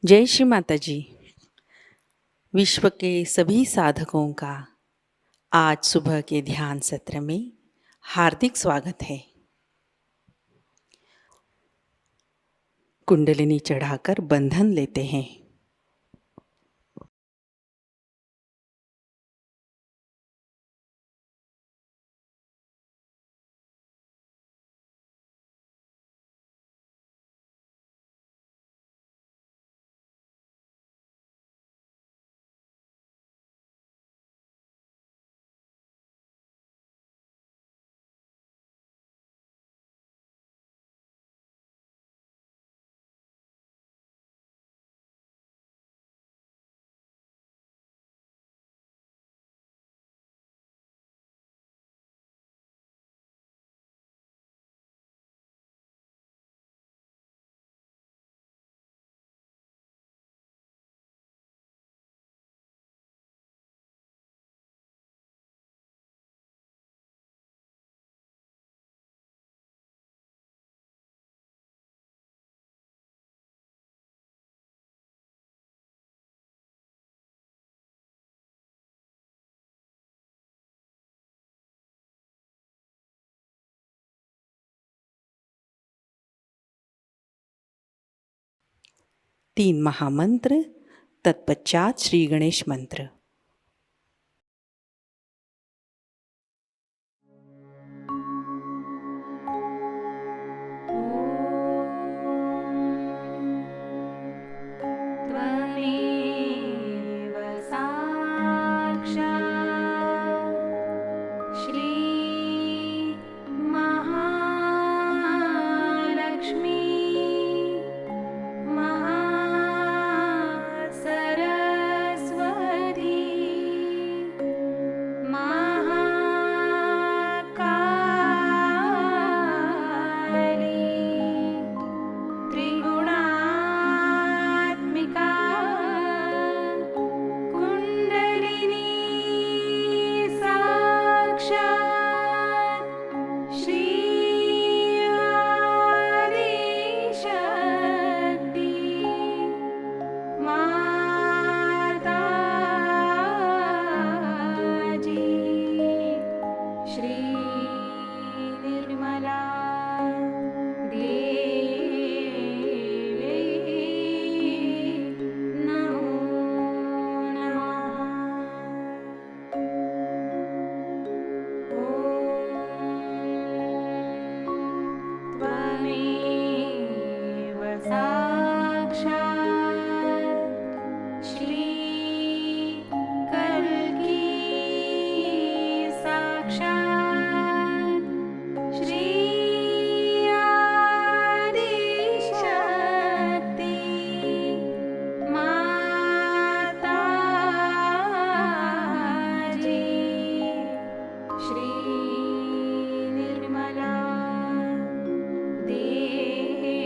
जय श्री माता जी। विश्व के सभी साधकों का आज सुबह के ध्यान सत्र में हार्दिक स्वागत है। कुंडलिनी चढ़ाकर बंधन लेते हैं। तीन महामंत्र, तत्पश्चात श्री गणेश मंत्र। त्वमेव साक्षात् श्री महालक्ष्मी महासरस्वती महाकाली त्रिगुणात्मिका कुण्डलिनी साक्षात् श्री आदिशक्ति माताजी श्री निर्मला देवी नमो नमः। त्वमेव साक्षात् श्री कल्की साक्षात् श्री आदिशक्ति माताजी श्री निर्मला देवी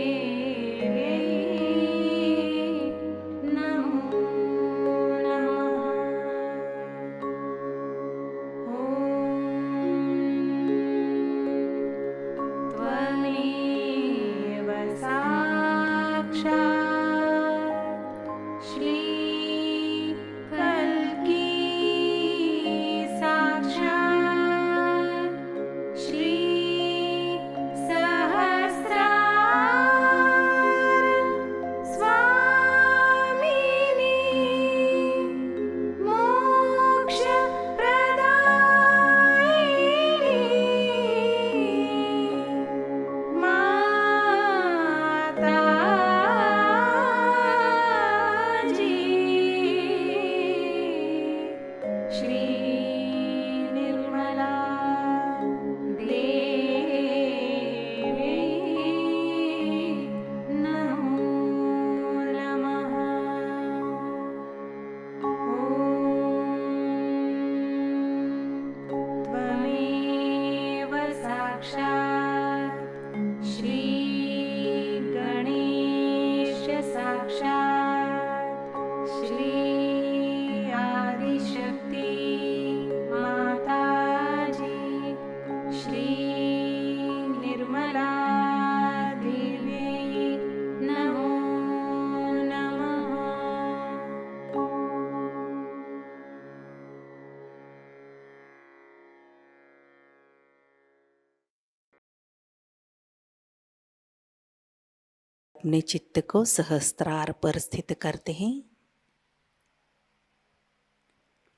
अपने चित्त को सहस्त्रार पर स्थित करते हैं।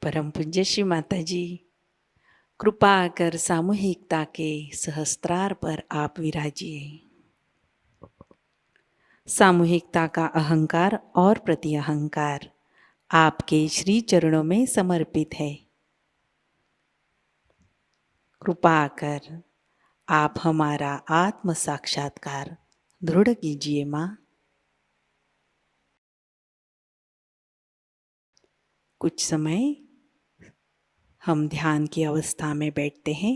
परम पूज्य श्री माता जी, कृपा कर सामूहिकता के सहस्त्रार पर आप विराजिए। सामूहिकता का अहंकार और प्रति अहंकार आपके श्री चरणों में समर्पित है। कृपा कर आप हमारा आत्म साक्षात्कार दृढ़ कीजिए माँ। कुछ समय हम ध्यान की अवस्था में बैठते हैं।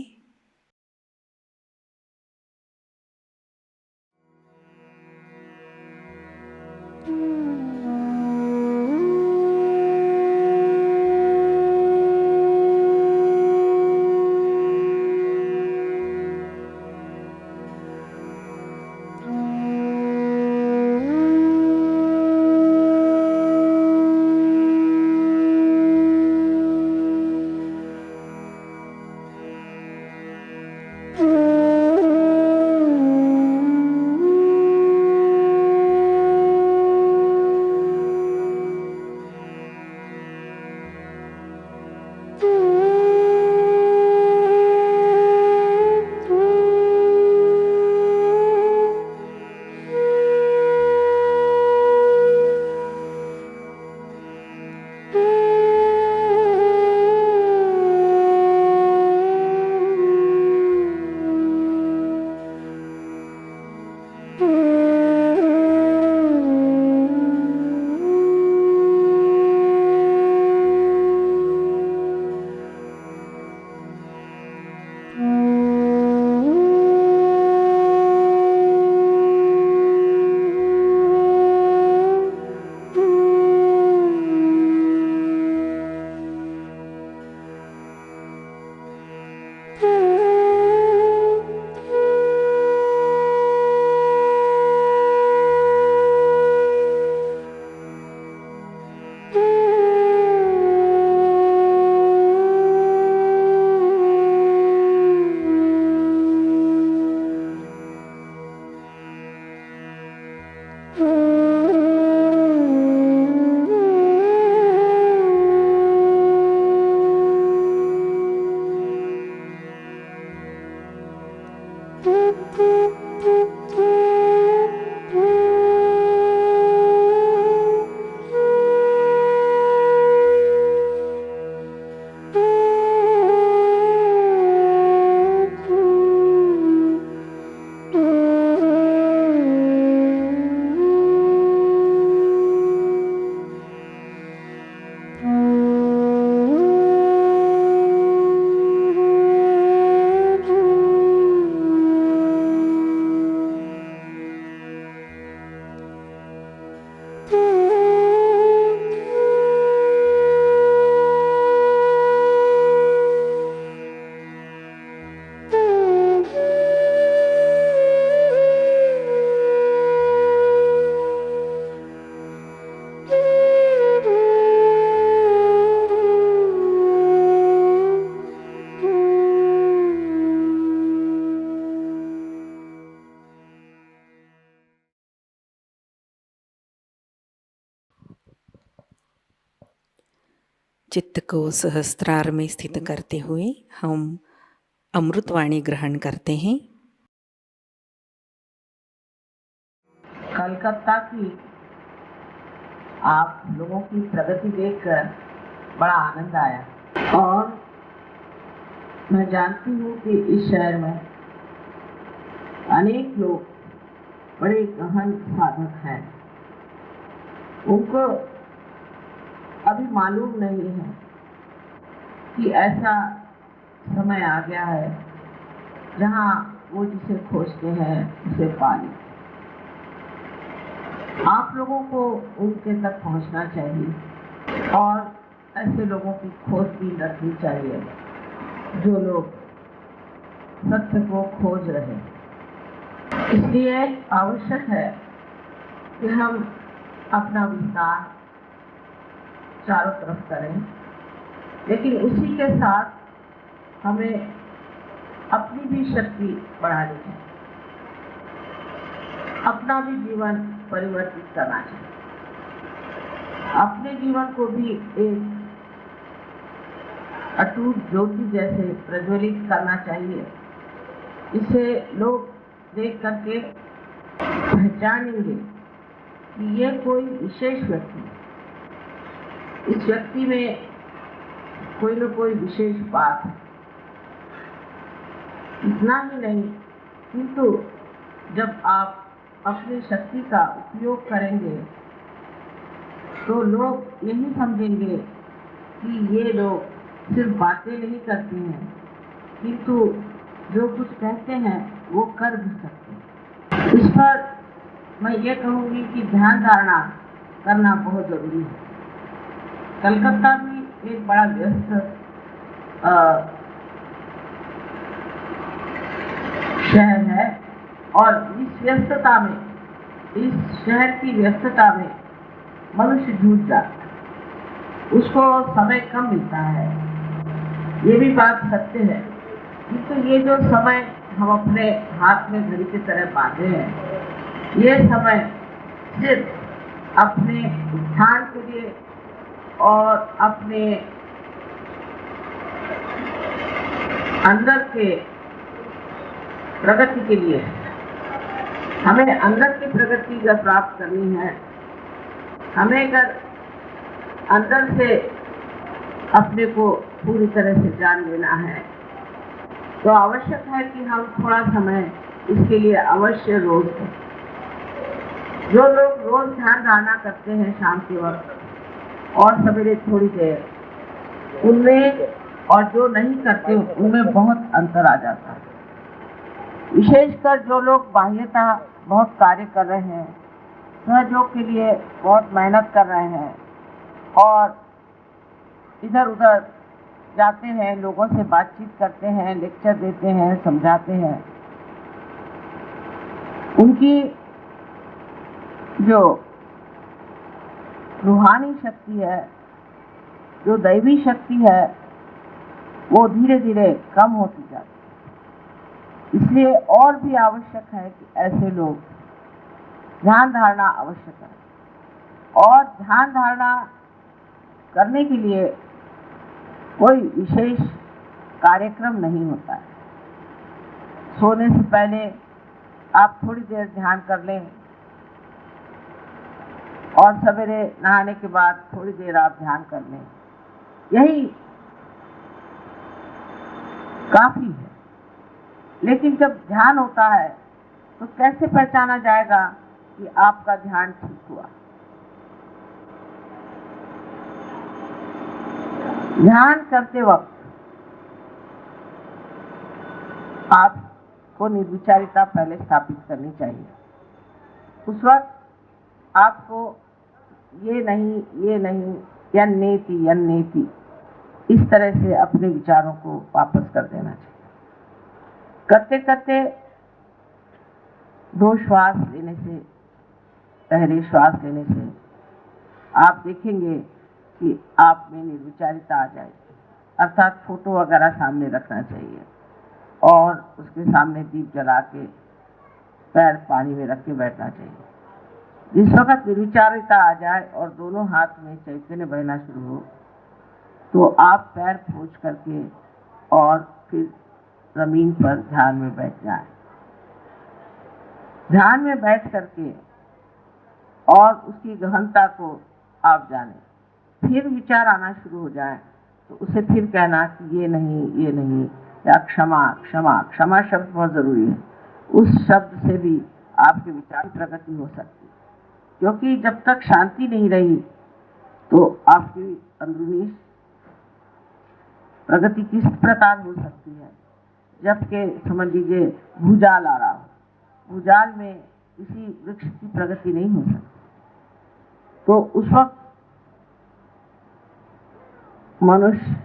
चित्त को सहस्त्रार में स्थित करते हुए हम अमृतवाणी ग्रहण करते हैं। कलकत्ता की आप लोगों की प्रगति देखकर बड़ा आनंद आया और मैं जानती हूँ कि इस शहर में अनेक लोग बड़े गहन साधक हैं। उनको अभी मालूम नहीं है कि ऐसा समय आ गया है जहाँ वो जिसे खोजते हैं उसे पा लें। आप लोगों को उनके तक पहुंचना चाहिए और ऐसे लोगों की खोजबीन रखनी चाहिए जो लोग सत्य को खोज रहे हैं। इसलिए आवश्यक है कि हम अपना विस्तार चारों तरफ करें, लेकिन उसी के साथ हमें अपनी भी शक्ति बढ़ानी चाहिए। अपना भी जीवन परिवर्तित करना चाहिए। अपने जीवन को भी एक अटूट ज्योति जैसे प्रज्वलित करना चाहिए। इसे लोग देख करके पहचानेंगे कि ये कोई विशेष व्यक्ति है। इस व्यक्ति में कोई न कोई विशेष बात है। इतना ही नहीं, किंतु जब आप अपनी शक्ति का उपयोग करेंगे तो लोग यही समझेंगे कि ये लोग सिर्फ बातें नहीं करते हैं, किंतु जो कुछ कहते हैं वो कर भी सकते हैं। इस पर मैं ये कहूँगी कि ध्यान धारणा करना बहुत जरूरी है। कलकत्ता भी एक बड़ा व्यस्त शहर है और इस व्यस्तता में, इस शहर की व्यस्तता में मनुष्य जूझ जाता है। उसको समय कम मिलता है, ये भी बात सत्य है। किंतु ये जो समय हम अपने हाथ में घड़ी की तरह बांधे हैं, ये समय सिर्फ अपने उत्थान के लिए और अपने अंदर के प्रगति के लिए है। हमें अंदर की प्रगति जब प्राप्त करनी है, हमें अगर अंदर से अपने को पूरी तरह से जान लेना है तो आवश्यक है कि हम थोड़ा समय इसके लिए अवश्य रोज दें। जो लोग रोज ध्यान धारणा करते हैं शाम के वक्त और सवेरे थोड़ी देर, उनमें और जो नहीं करते उनमें बहुत अंतर आ जाता है। विशेषकर जो लोग बाह्यतः बहुत कार्य कर रहे हैं, सहयोग के लिए बहुत मेहनत कर रहे हैं और इधर उधर जाते हैं, लोगों से बातचीत करते हैं, लेक्चर देते हैं, समझाते हैं, उनकी जो रूहानी शक्ति है, जो दैवी शक्ति है, वो धीरे धीरे कम होती जाती है। इसलिए और भी आवश्यक है कि ऐसे लोग ध्यान धारणा अवश्य करें। और ध्यान धारणा करने के लिए कोई विशेष कार्यक्रम नहीं होता है। सोने से पहले आप थोड़ी देर ध्यान कर लें और सवेरे नहाने के बाद थोड़ी देर आप ध्यान कर लें, यही काफी है। लेकिन जब ध्यान होता है तो कैसे पहचाना जाएगा कि आपका ध्यान ठीक हुआ? ध्यान करते वक्त आपको निर्विचारिता पहले स्थापित करनी चाहिए। उस वक्त आपको ये नहीं यन्नेति इस तरह से अपने विचारों को वापस कर देना चाहिए। करते करते 2 श्वास लेने से, पहले श्वास लेने से आप देखेंगे कि आप में निर्विचारिता आ जाएगी। अर्थात फोटो वगैरह सामने रखना चाहिए और उसके सामने दीप जला के पैर पानी में रख के बैठना चाहिए। जिस वक्त निर्विचारिता आ जाए और दोनों हाथ में चैतन्य बहना शुरू हो तो आप पैर पोंछ करके और फिर जमीन पर ध्यान में बैठ जाएं। ध्यान में बैठ करके और उसकी गहनता को आप जानें। फिर विचार आना शुरू हो जाए तो उसे फिर कहना कि ये नहीं, या क्षमा क्षमा क्षमा शब्द बहुत जरूरी है। उस शब्द से भी आपके विचार की प्रगति हो सकती है, क्योंकि जब तक शांति नहीं रही तो आपकी अंदरूनी प्रगति किस प्रकार हो सकती है? जबकि समझ लीजिए भूजाल आ रहा हो, भूजाल में किसी वृक्ष की प्रगति नहीं हो सकती। तो उस वक्त मनुष्य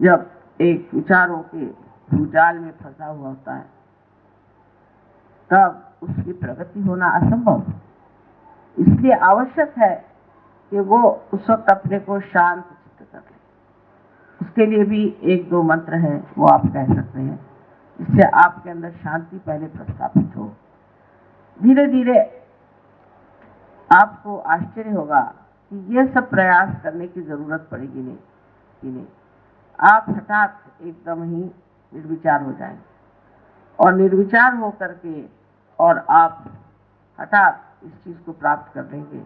जब एक विचारों के भूजाल में फंसा हुआ होता है तब उसकी प्रगति होना असंभव है। इसलिए आवश्यक है कि वो उस वक्त अपने को शांत चित्त कर ले। उसके लिए भी 1-2 मंत्र हैं, वो आप कह सकते हैं, जिससे आपके अंदर शांति पहले प्रस्थापित हो। धीरे धीरे आपको आश्चर्य होगा कि ये सब प्रयास करने की जरूरत पड़ेगी नहीं कि नहीं। आप हठात एकदम ही निर्विचार हो जाएंगे और निर्विचार हो करके और आप हठात इस चीज को प्राप्त कर लेंगे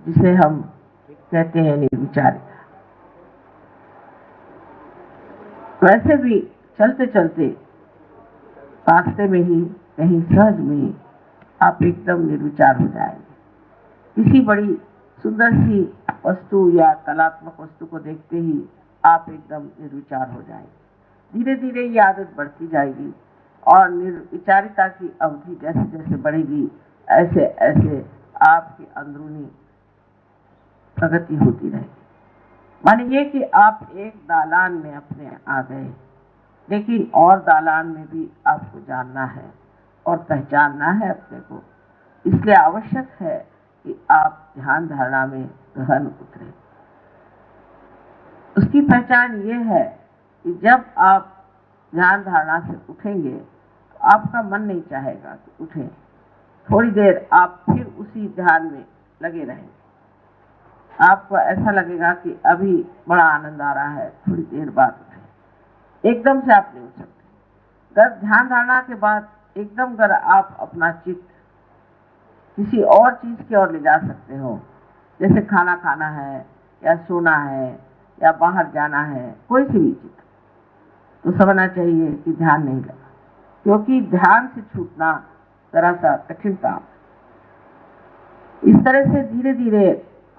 जिसे हम कहते हैं निर्विचार। वैसे भी चलते चलते रास्ते में ही कहीं सहज में ही आप एकदम निर्विचार हो जाएंगे। किसी बड़ी सुंदर सी वस्तु या कलात्मक वस्तु को देखते ही आप एकदम निर्विचार हो जाएंगे। धीरे धीरे ये आदत बढ़ती जाएगी और निर्विचारिता की अवधि जैसे जैसे बढ़ेगी ऐसे ऐसे आपकी अंदरूनी प्रगति होती रहेगी। मानिए कि आप एक दालान में अपने आ गए, लेकिन और दालान में भी आपको जानना है और पहचानना है अपने को। इसलिए आवश्यक है कि आप ध्यान धारणा में गहन उतरे। उसकी पहचान ये है कि जब आप ध्यान धारणा से उठेंगे तो आपका मन नहीं चाहेगा कि उठें। थोड़ी देर आप फिर उसी ध्यान में लगे रहेंगे। आपको ऐसा लगेगा कि अभी बड़ा आनंद आ रहा है, थोड़ी देर बाद उठें। एकदम से आप नहीं उठ सकते। अगर ध्यान धारणा के बाद एकदम अगर आप अपना चित्त किसी और चीज की ओर ले जा सकते हो, जैसे खाना खाना है या सोना है या बाहर जाना है, कोई सी भी चीज, तो समझना चाहिए कि ध्यान नहीं लगा, क्योंकि ध्यान से छूटना जरा सा कठिन काम। इस तरह से धीरे धीरे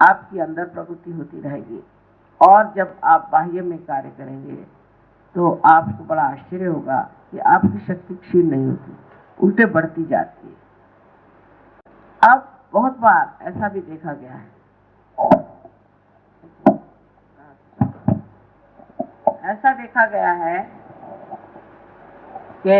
आपकी अंदर प्रवृत्ति होती रहेगी और जब आप बाह्य में कार्य करेंगे तो आपको बड़ा आश्चर्य होगा कि आपकी शक्ति क्षीण नहीं होती, उल्टे बढ़ती जाती है। अब बहुत बार ऐसा भी देखा गया है, ऐसा देखा गया है कि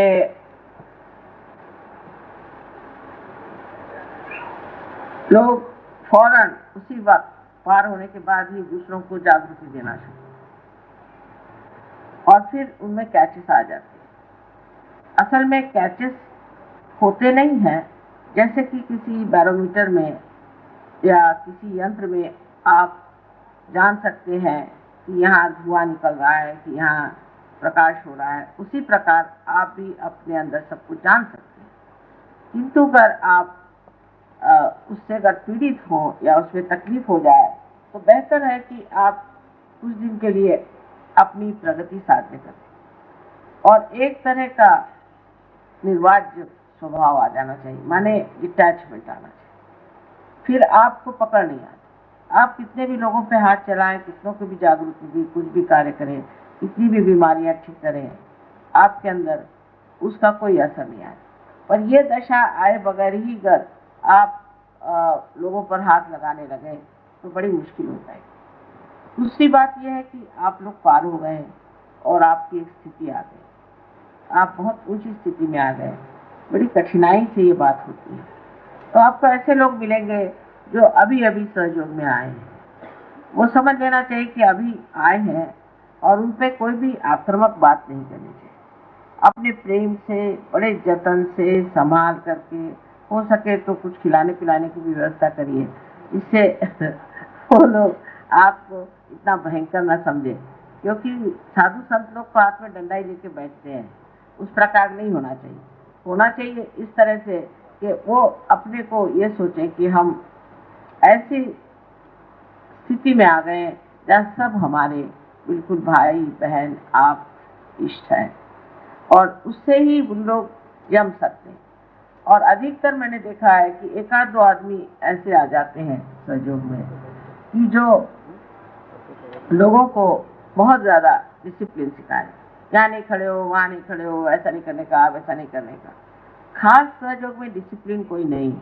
लोग फौरन उसी वक्त पार होने के बाद ही दूसरों को जागृति देना शुरू और फिर उनमें कैचेस आ जाते हैं। असल में कैचेस होते नहीं हैं, जैसे कि किसी बैरोमीटर में या किसी यंत्र में आप जान सकते हैं कि यहाँ धुआं निकल रहा है, कि यहाँ प्रकाश हो रहा है, उसी प्रकार आप भी अपने अंदर सब कुछ जान सकते हैं। किंतु अगर आप उससे अगर पीड़ित हो या उसमें तकलीफ हो जाए तो बेहतर है कि आप कुछ दिन के लिए अपनी प्रगति साध्य करें और एक तरह का निर्वाज्य स्वभाव आ जाना चाहिए, माने डिटैचमेंट आना चाहिए। फिर आपको पकड़ नहीं आती। आप कितने भी लोगों पे हाथ चलाएं, कितनों को भी जागृति दी, कुछ भी कार्य करें, कितनी भी बीमारियां ठीक करें, आपके अंदर उसका कोई असर नहीं आए। पर यह दशा आए बगैर ही अगर आप लोगों पर हाथ लगाने लगे तो बड़ी मुश्किल हो जाएगी। दूसरी बात यह है कि आप लोग पार हो गए और आपकी एक स्थिति आ गई, आप बहुत ऊंची स्थिति में आ गए, बड़ी कठिनाई से ये बात होती है। तो आपको ऐसे लोग मिलेंगे जो अभी अभी सहयोग में आए हैं। वो समझ लेना चाहिए कि अभी आए हैं और उन पर कोई भी आक्रामक बात नहीं करनी चाहिए। अपने प्रेम से, बड़े जतन से संभाल करके, हो सके तो कुछ खिलाने पिलाने की भी व्यवस्था करिए, जिससे वो लोग आपको इतना भयंकर न समझे, क्योंकि साधु संत लोग को हाथ में डंडा ही लेके बैठते हैं। उस प्रकार नहीं होना चाहिए। होना चाहिए इस तरह से कि वो अपने को ये सोचें कि हम ऐसी स्थिति में आ गए जहाँ सब हमारे बिल्कुल भाई बहन आप इष्ट हैं और उससे ही उन लोग जम सकते हैं। और अधिकतर मैंने देखा है कि एक आध दो आदमी ऐसे आ जाते हैं सहयोग में कि जो लोगों को बहुत ज़्यादा डिसिप्लिन सिखाए, यहाँ नहीं खड़े हो, वहाँ नहीं खड़े हो, ऐसा नहीं करने का, वैसा नहीं करने का। खास सहयोग में डिसिप्लिन कोई नहीं,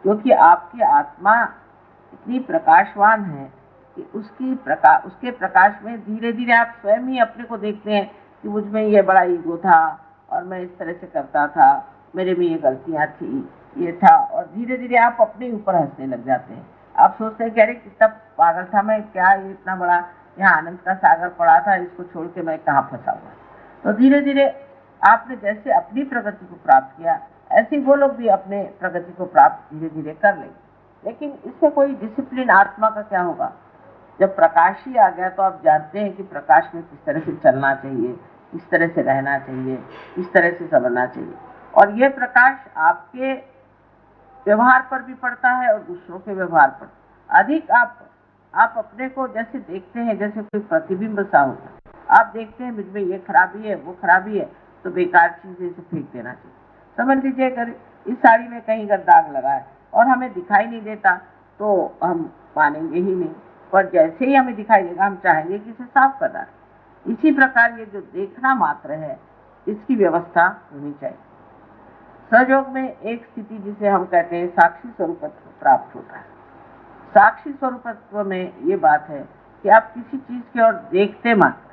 क्योंकि आपकी आत्मा इतनी प्रकाशवान है कि उसके प्रकाश में धीरे धीरे आप स्वयं ही अपने को देखते हैं कि मुझ में ये बड़ा ईगो था और मैं इस तरह से करता था, मेरे में ये गलतियां थी, ये था, और धीरे धीरे आप अपने ऊपर हंसने लग जाते हैं। आप सोचते हैं कि अरे कितना पागल था मैं, क्या ये इतना बड़ा यहाँ आनंद का सागर पड़ा था, इसको छोड़ के मैं कहाँ फंसा हुआ। तो धीरे धीरे आपने जैसे अपनी प्रगति को प्राप्त किया, ऐसे ही वो लोग भी अपने प्रगति को प्राप्त धीरे धीरे कर लेंगे। लेकिन इसमें कोई डिसिप्लिन आत्मा का क्या होगा? जब प्रकाश ही आ गया तो आप जानते हैं कि प्रकाश में किस तरह से चलना चाहिए, किस तरह से रहना चाहिए, किस तरह से समझना चाहिए। और ये प्रकाश आपके व्यवहार पर भी पड़ता है और दूसरों के व्यवहार पर। अधिक आप अपने को जैसे देखते हैं, जैसे कोई प्रतिबिंब सा होता है। आप देखते हैं मुझ में ये खराबी है, वो खराबी है, तो बेकार चीजें इसे फेंक देना चाहिए। समझ लीजिए अगर इस साड़ी में कहीं अगर दाग लगा है और हमें दिखाई नहीं देता तो हम मानेंगे ही नहीं, पर जैसे ही हमें दिखाई देगा हम चाहेंगे कि इसे साफ करना है। इसी प्रकार ये जो देखना मात्र है, इसकी व्यवस्था होनी चाहिए। सहयोग में एक स्थिति जिसे हम कहते हैं साक्षी स्वरूपत्व प्राप्त होता है। साक्षी स्वरूपत्व में ये बात है कि आप किसी चीज की ओर देखते मात्र,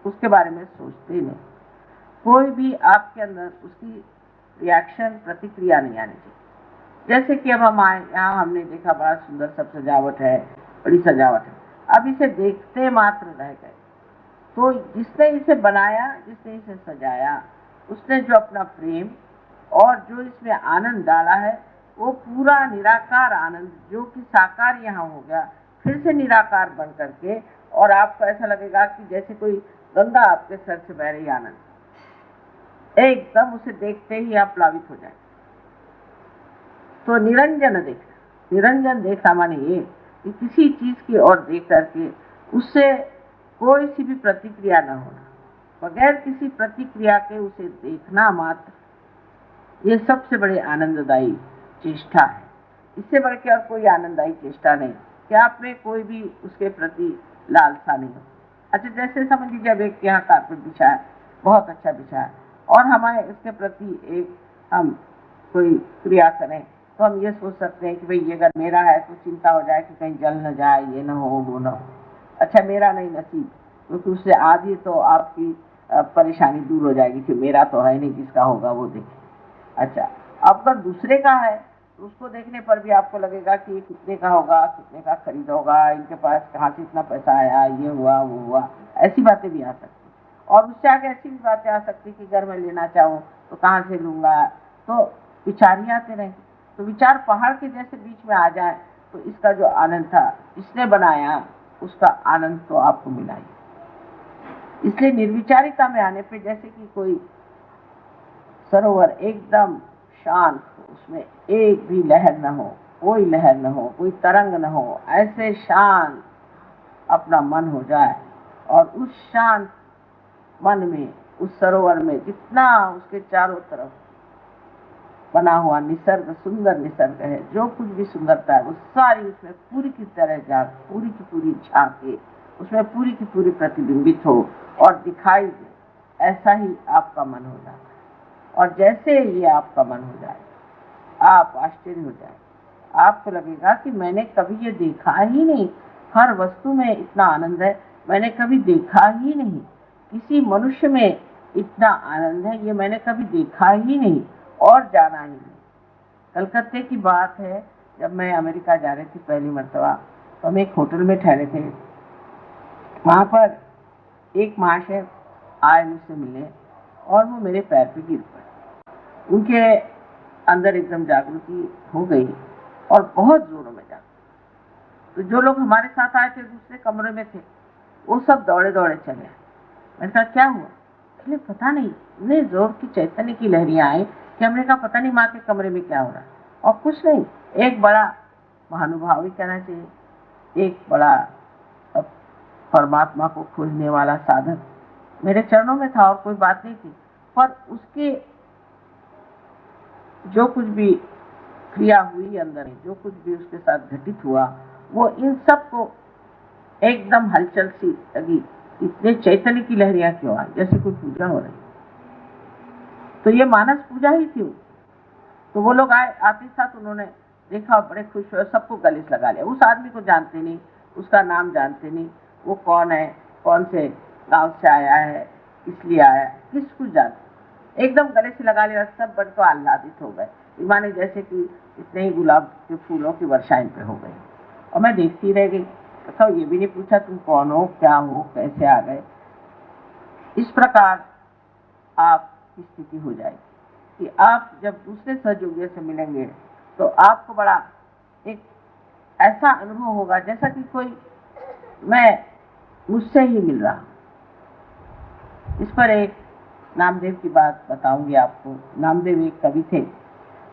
उसके बारे में सोचते नहीं। कोई भी आपके अंदर उसकी रिएक्शन, प्रतिक्रिया नहीं आनी चाहिए। जैसे कि अब हम आए यहाँ, हमने देखा बड़ा सुंदर सब सजावट है, बड़ी सजावट है, अब इसे देखते मात्र रह गए। तो जिसने इसे बनाया, जिसने इसे सजाया, उसने जो अपना प्रेम और जो इसमें आनंद डाला है, वो पूरा निराकार आनंद जो कि साकार यहाँ हो गया, फिर से निराकार बन करके, और आपको ऐसा लगेगा कि जैसे कोई गंगा आपके सर से बह रही आनंद, एकदम उसे देखते ही आप प्लावित हो जाए। तो निरंजन देखना, निरंजन देखना माने ये कि किसी चीज की ओर देख करके उससे कोई सी भी प्रतिक्रिया न होना, बगैर किसी प्रतिक्रिया के उसे देखना मात्र, ये सबसे बड़े आनंददायी चेष्टा है। इससे बढ़ के और कोई आनंददायी चेष्टा नहीं कि आप में कोई भी उसके प्रति लालसा नहीं हो। अच्छा, जैसे समझ लीजिए अब एक यहाँ कारपेट बिछा है, बहुत अच्छा बिछा है, और हमारे इसके प्रति एक हम कोई क्रिया करें तो हम ये सोच सकते हैं कि भाई ये अगर मेरा है तो चिंता हो जाए कि कहीं जल न जाए, ये न हो, वो न हो। अच्छा, मेरा नहीं नसीब, क्योंकि उससे आधी तो आपकी परेशानी दूर हो जाएगी कि मेरा तो है नहीं, जिसका होगा वो देखे। अच्छा, अब अगर दूसरे का है तो उसको देखने पर भी आपको लगेगा कि ये कितने का होगा, कितने का खरीद होगा, इनके पास कहाँ से इतना पैसा आया, ये हुआ वो हुआ, ऐसी बातें भी आ सकती। और उससे आगे ऐसी भी बातें आ सकती कि अगर मैं लेना चाहूँ तो कहाँ से लूँगा, तो विचार ही आते रहेंगे। तो विचार पहाड़ के जैसे बीच में आ जाए तो इसका जो आनंद था, इसने बनाया, उसका आनंद तो आपको मिला ही। इसलिए निर्विचारिता में आने पे, जैसे कि कोई सरोवर एकदम शांत हो, उसमें एक भी लहर न हो, कोई लहर न हो, कोई तरंग न हो, ऐसे शांत अपना मन हो जाए, और उस शांत मन में, उस सरोवर में जितना उसके चारों तरफ बना हुआ निसर्ग, सुंदर निसर्ग है, जो कुछ भी सुंदरता है वो सारी उसमें पूरी की तरह जाग, पूरी की पूरी झांके, उसमें पूरी की पूरी प्रतिबिंबित हो और दिखाई दे, ऐसा ही आपका मन हो जाता है। और जैसे ये आपका मन हो जाए, आप आश्चर्य हो जाए, आपको लगेगा कि मैंने कभी ये देखा ही नहीं, हर वस्तु में इतना आनंद है, मैंने कभी देखा ही नहीं, किसी मनुष्य में इतना आनंद है, ये मैंने कभी देखा ही नहीं और जाना ही नहीं। कलकत्ते की बात है, जब मैं अमेरिका जा रही थी पहली मरतबा, तो हम एक होटल में ठहरे थे। वहाँ पर एक महाशय आए मुझसे मिलने, और वो मेरे पैर पे गिर पड़े। उनके अंदर एकदम जागृति हो गई और बहुत जोरों में जागृति। तो जो लोग हमारे साथ आए थे, दूसरे कमरे में थे, वो सब दौड़े दौड़े चले। मैंने कहा क्या हुआ? इसलिए पता नहीं, इतने जोर की चैतन्य की लहरियां आई कि हमने कहा पता नहीं माँ के कमरे में क्या हो रहा है। और कुछ नहीं, एक बड़ा महानुभाव ही कहना चाहिए, एक बड़ा परमात्मा को खोजने वाला साधक मेरे चरणों में था, और कोई बात नहीं थी, पर उसके जो कुछ भी क्रिया हुई अंदर, जो कुछ भी उसके साथ घटित हुआ, वो इन सब को एकदम हलचल सी लगी। इतने चैतन्य की लहरियां क्यों आई, जैसे कोई पूजा हो रही। तो ये मानस पूजा ही थी। तो वो लोग आए, आते साथ उन्होंने देखा, बड़े खुश हुए, सबको गले से लगा लिया। उस आदमी को जानते नहीं, उसका नाम जानते नहीं, वो कौन है, कौन से गांव से आया है, इसलिए आया, किस कुछ जानते, एकदम गले से लगा लिया। सब बड़ तो आह्लादित हो गए, माने जैसे कि इतने ही गुलाब के फूलों की वर्षा इन पे हो गई। और मैं देखती रह गई, तो ये भी नहीं पूछा तुम कौन हो, क्या हो, कैसे आ गए। इस प्रकार आपकी स्थिति हो जाएगी। कि आप जब दूसरे सहयोगियों से मिलेंगे तो आपको बड़ा एक ऐसा अनुभव होगा जैसा कि कोई मैं मुझसे ही मिल रहा हूं। इस पर एक नामदेव की बात बताऊंगी आपको। नामदेव एक कवि थे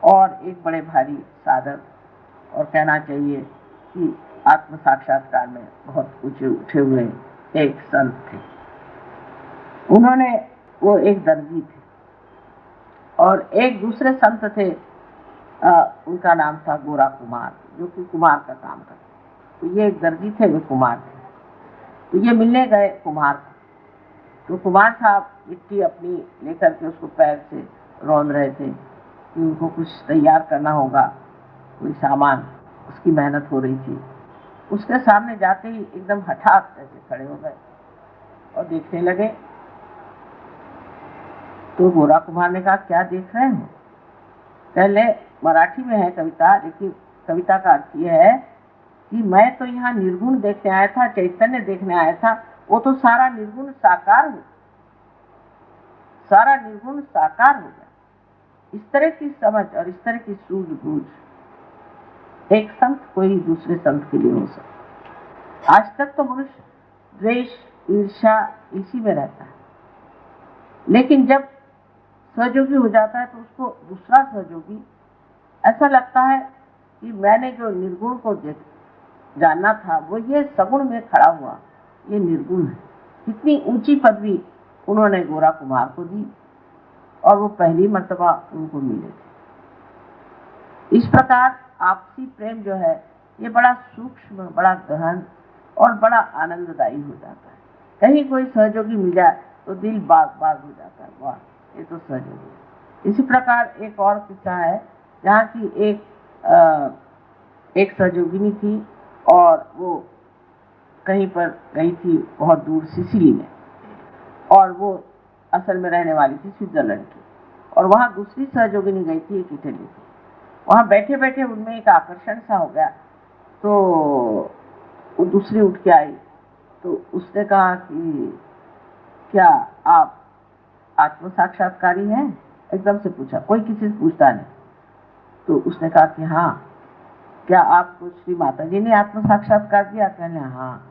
और एक बड़े भारी साधक, और कहना चाहिए कि आत्म साक्षात्कार में बहुत ऊंचे उठे हुए एक संत थे। उन्होंने, वो एक दर्जी थे और एक दूसरे संत थे, उनका नाम था गोरा कुमार, जो कि कुमार का काम करते। तो ये एक दर्जी थे, वे कुमार थे। तो ये मिलने गए कुम्हार को। तो कुम्हार साहब मिट्टी अपनी लेकर के उसको पैर से रौंद रहे थे कि उनको कुछ तैयार करना होगा, कोई सामान, उसकी मेहनत हो रही थी। उसके सामने जाते ही एकदम हठात ऐसे खड़े हो गए और देखने लगे। तो गोरा कुम्हार ने कहा, क्या देख रहे हो? पहले मराठी में है कविता, लेकिन कविता का अर्थ यह है कि मैं तो यहाँ निर्गुण देखने आया था, चैतन्य देखने आया था। वो तो सारा निर्गुण साकार हो, सारा निर्गुण साकार हो गया। इस तरह की समझ और इस तरह की सूझबूझ एक संत कोई दूसरे संत के लिए हो सकता। आज तक तो मनुष्य द्वेष, ईर्ष्या इसी में रहता है, लेकिन जब सहयोगी हो जाता है तो उसको दूसरा सहयोगी ऐसा लगता है कि मैंने जो निर्गुण को जानना था वो ये सगुण में खड़ा हुआ, ये निर्गुण है। कितनी ऊंची पदवी उन्होंने गोरा कुमार को दी और वो पहली मर्तबा उनको मिले थे। इस प्रकार आपसी प्रेम जो है ये बड़ा सूक्ष्म, बड़ा गहन और बड़ा आनंददायी हो जाता है। कहीं कोई सहयोगी मिल जाए तो दिल बाग बाग हो जाता है, वाह ये तो सहयोगी। इसी प्रकार एक और किस्सा है जहाँ की एक सहयोगिनी थी और वो कहीं पर गई थी बहुत दूर सिसिली में, और वो असल में रहने वाली थी स्विट्जरलैंड की, और वहाँ दूसरी सहयोगिनी गई थी एक इटली की। वहाँ बैठे बैठे उनमें एक आकर्षण सा हो गया, तो वो दूसरी उठ के आई। तो उसने कहा कि क्या आप आत्म साक्षात्कारी हैं? एकदम से पूछा, कोई किसी से पूछता नहीं। तो उसने कहा कि हाँ, क्या आपको श्री माता जी ने आत्म साक्षात्कार दिया? कहने हाँ,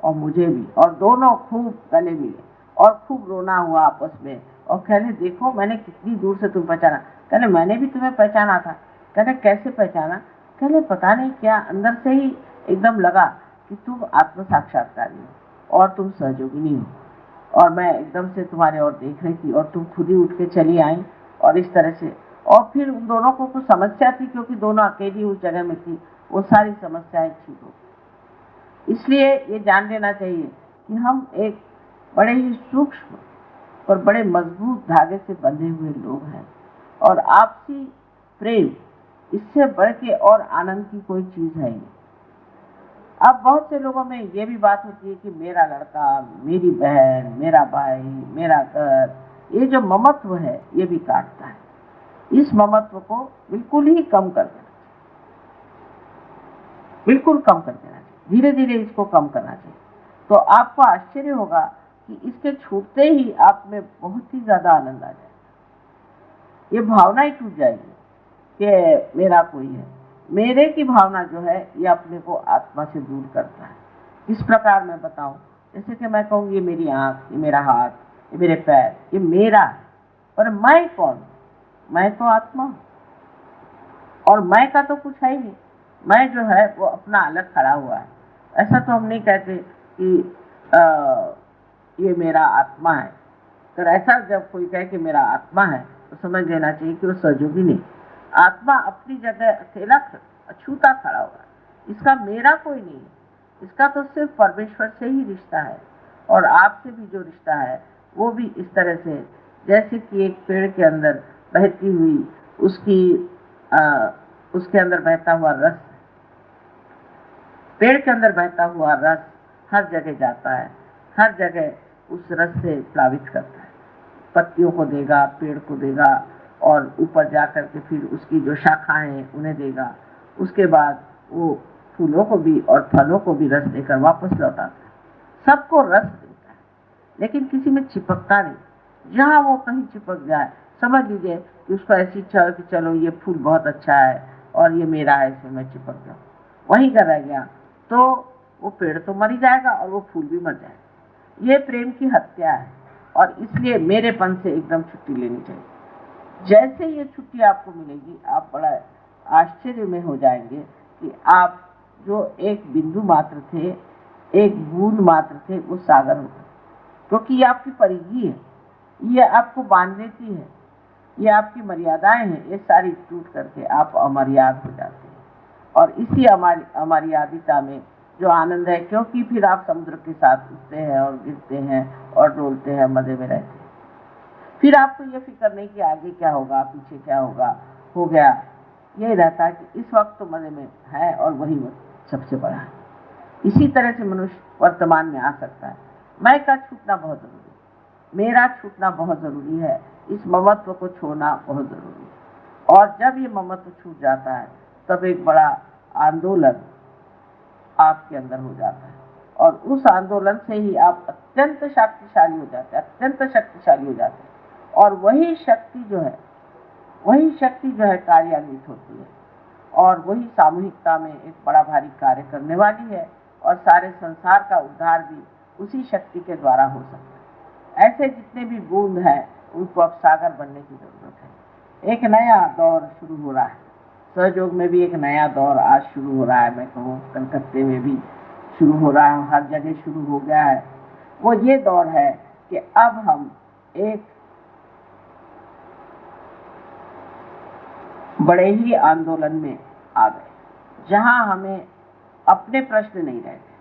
और मुझे भी। और दोनों खूब गले मिले और खूब रोना हुआ आपस में, और कहने देखो मैंने कितनी दूर से तुम्हें पहचाना। कहने मैंने भी तुम्हें पहचाना था। कहने कैसे पहचाना? कहने पता नहीं क्या अंदर से ही एकदम लगा कि तुम आत्म साक्षात्कारी हो और तुम सहयोगिनी हो, और मैं एकदम से तुम्हारे और देख रही थी और तुम खुद ही उठ के चली आई। और इस तरह से, और फिर उन दोनों को कुछ समस्या थी क्योंकि दोनों अकेली उस जगह में थी, वो सारी समस्याएं ठीक हो गई। इसलिए ये जान लेना चाहिए कि हम एक बड़े ही सूक्ष्म और बड़े मजबूत धागे से बंधे हुए लोग हैं, और आपसी प्रेम इससे बढ़ के और आनंद की कोई चीज है नहीं। अब बहुत से लोगों में ये भी बात होती है कि मेरा लड़का, मेरी बहन, मेरा भाई, मेरा घर, ये जो ममत्व है ये भी काटता है। इस ममत्व को बिल्कुल ही कम कर देना, बिल्कुल कम कर देना चाहिए, धीरे धीरे इसको कम करना चाहिए। तो आपको आश्चर्य होगा कि इसके छूटते ही आप में बहुत ही ज्यादा आनंद आ जाएगा। ये भावना ही टूट जाएगी कि मेरा कोई है। मेरे की भावना जो है ये अपने को आत्मा से दूर करता है। इस प्रकार मैं बताऊं, जैसे कि मैं कहूँ ये मेरी आंख, ये मेरा हाथ, ये मेरे पैर, ये मेरा है, पर मैं कौन? मैं तो आत्मा हूं, और मैं का तो कुछ है ही नहीं। मैं जो है वो अपना अलग खड़ा हुआ है। ऐसा तो हम नहीं कहते कि ये मेरा आत्मा है। तो ऐसा जब कोई कहे कि मेरा आत्मा है तो समझ लेना चाहिए कि वो सहयोगी नहीं। आत्मा अपनी जगह अकेला अछूता खड़ा हुआ है, इसका मेरा कोई नहीं है। इसका तो सिर्फ परमेश्वर से ही रिश्ता है, और आपसे भी जो रिश्ता है वो भी इस तरह से, जैसे कि एक पेड़ के अंदर बहती हुई उसके अंदर बहता हुआ रस, पेड़ के अंदर बहता हुआ रस हर जगह जाता है, हर जगह उस रस से प्लावित करता है, पत्तियों को देगा, पेड़ को देगा, और ऊपर जाकर के फिर उसकी जो शाखाएं हैं उन्हें देगा। उसके बाद वो फूलों को भी और फलों को भी रस देकर वापस लौटाता है। सबको रस देता है, लेकिन किसी में चिपकता नहीं। जहाँ वो कहीं चिपक जाए, समझ लीजिए कि उसको ऐसी इच्छा हो कि चलो ये फूल बहुत अच्छा है और ये मेरा है, इसमें मैं चिपक जाऊँ, वहीं का रह गया, तो वो पेड़ तो मर ही जाएगा और वो फूल भी मर जाएगा। ये प्रेम की हत्या है और इसलिए मेरेपन से एकदम छुट्टी लेनी चाहिए। जैसे ये छुट्टी आपको मिलेगी, आप बड़ा आश्चर्य में हो जाएंगे कि आप जो एक बिंदु मात्र थे, एक बूंद मात्र थे, वो सागर हो गए। क्योंकि ये आपकी परिधि है, ये आपको बांध लेती है, ये आपकी मर्यादाएं हैं, ये सारी टूट करके आप अमर्याद हो जाते हैं। और इसी अमर्यादिता में जो आनंद है, क्योंकि फिर आप समुद्र के साथ उठते हैं और गिरते हैं और डोलते हैं, मजे में रहते हैं। फिर आपको ये फिक्र नहीं कि आगे क्या होगा, पीछे क्या होगा, हो गया। यही रहता है कि इस वक्त तो मजे में है और वही सबसे बड़ा है। इसी तरह से मनुष्य वर्तमान में आ सकता है। मैं का छूटना बहुत जरूरी है, मेरा छूटना बहुत जरूरी है, इस ममत्व को छोड़ना बहुत जरूरी है। और जब ये ममत्व छूट जाता है, तब एक बड़ा आंदोलन आपके अंदर हो जाता है और उस आंदोलन से ही आप अत्यंत शक्तिशाली हो जाते हैं, अत्यंत शक्तिशाली हो जाते हैं। और वही शक्ति जो है कार्यान्वित होती है और वही सामूहिकता में एक बड़ा भारी कार्य करने वाली है और सारे संसार का उद्धार भी उसी शक्ति के द्वारा हो सकता है। ऐसे जितने भी बूंद हैं, उनको अब सागर बनने की जरूरत है। एक नया दौर शुरू हो रहा है, सहयोग में भी एक नया दौर आज शुरू हो रहा है। मैं कहूँ कलकत्ते में भी शुरू हो रहा है, हर जगह शुरू हो गया है। वो ये दौर है कि अब हम एक बड़े ही आंदोलन में आ गए, जहां हमें अपने प्रश्न नहीं रह गए।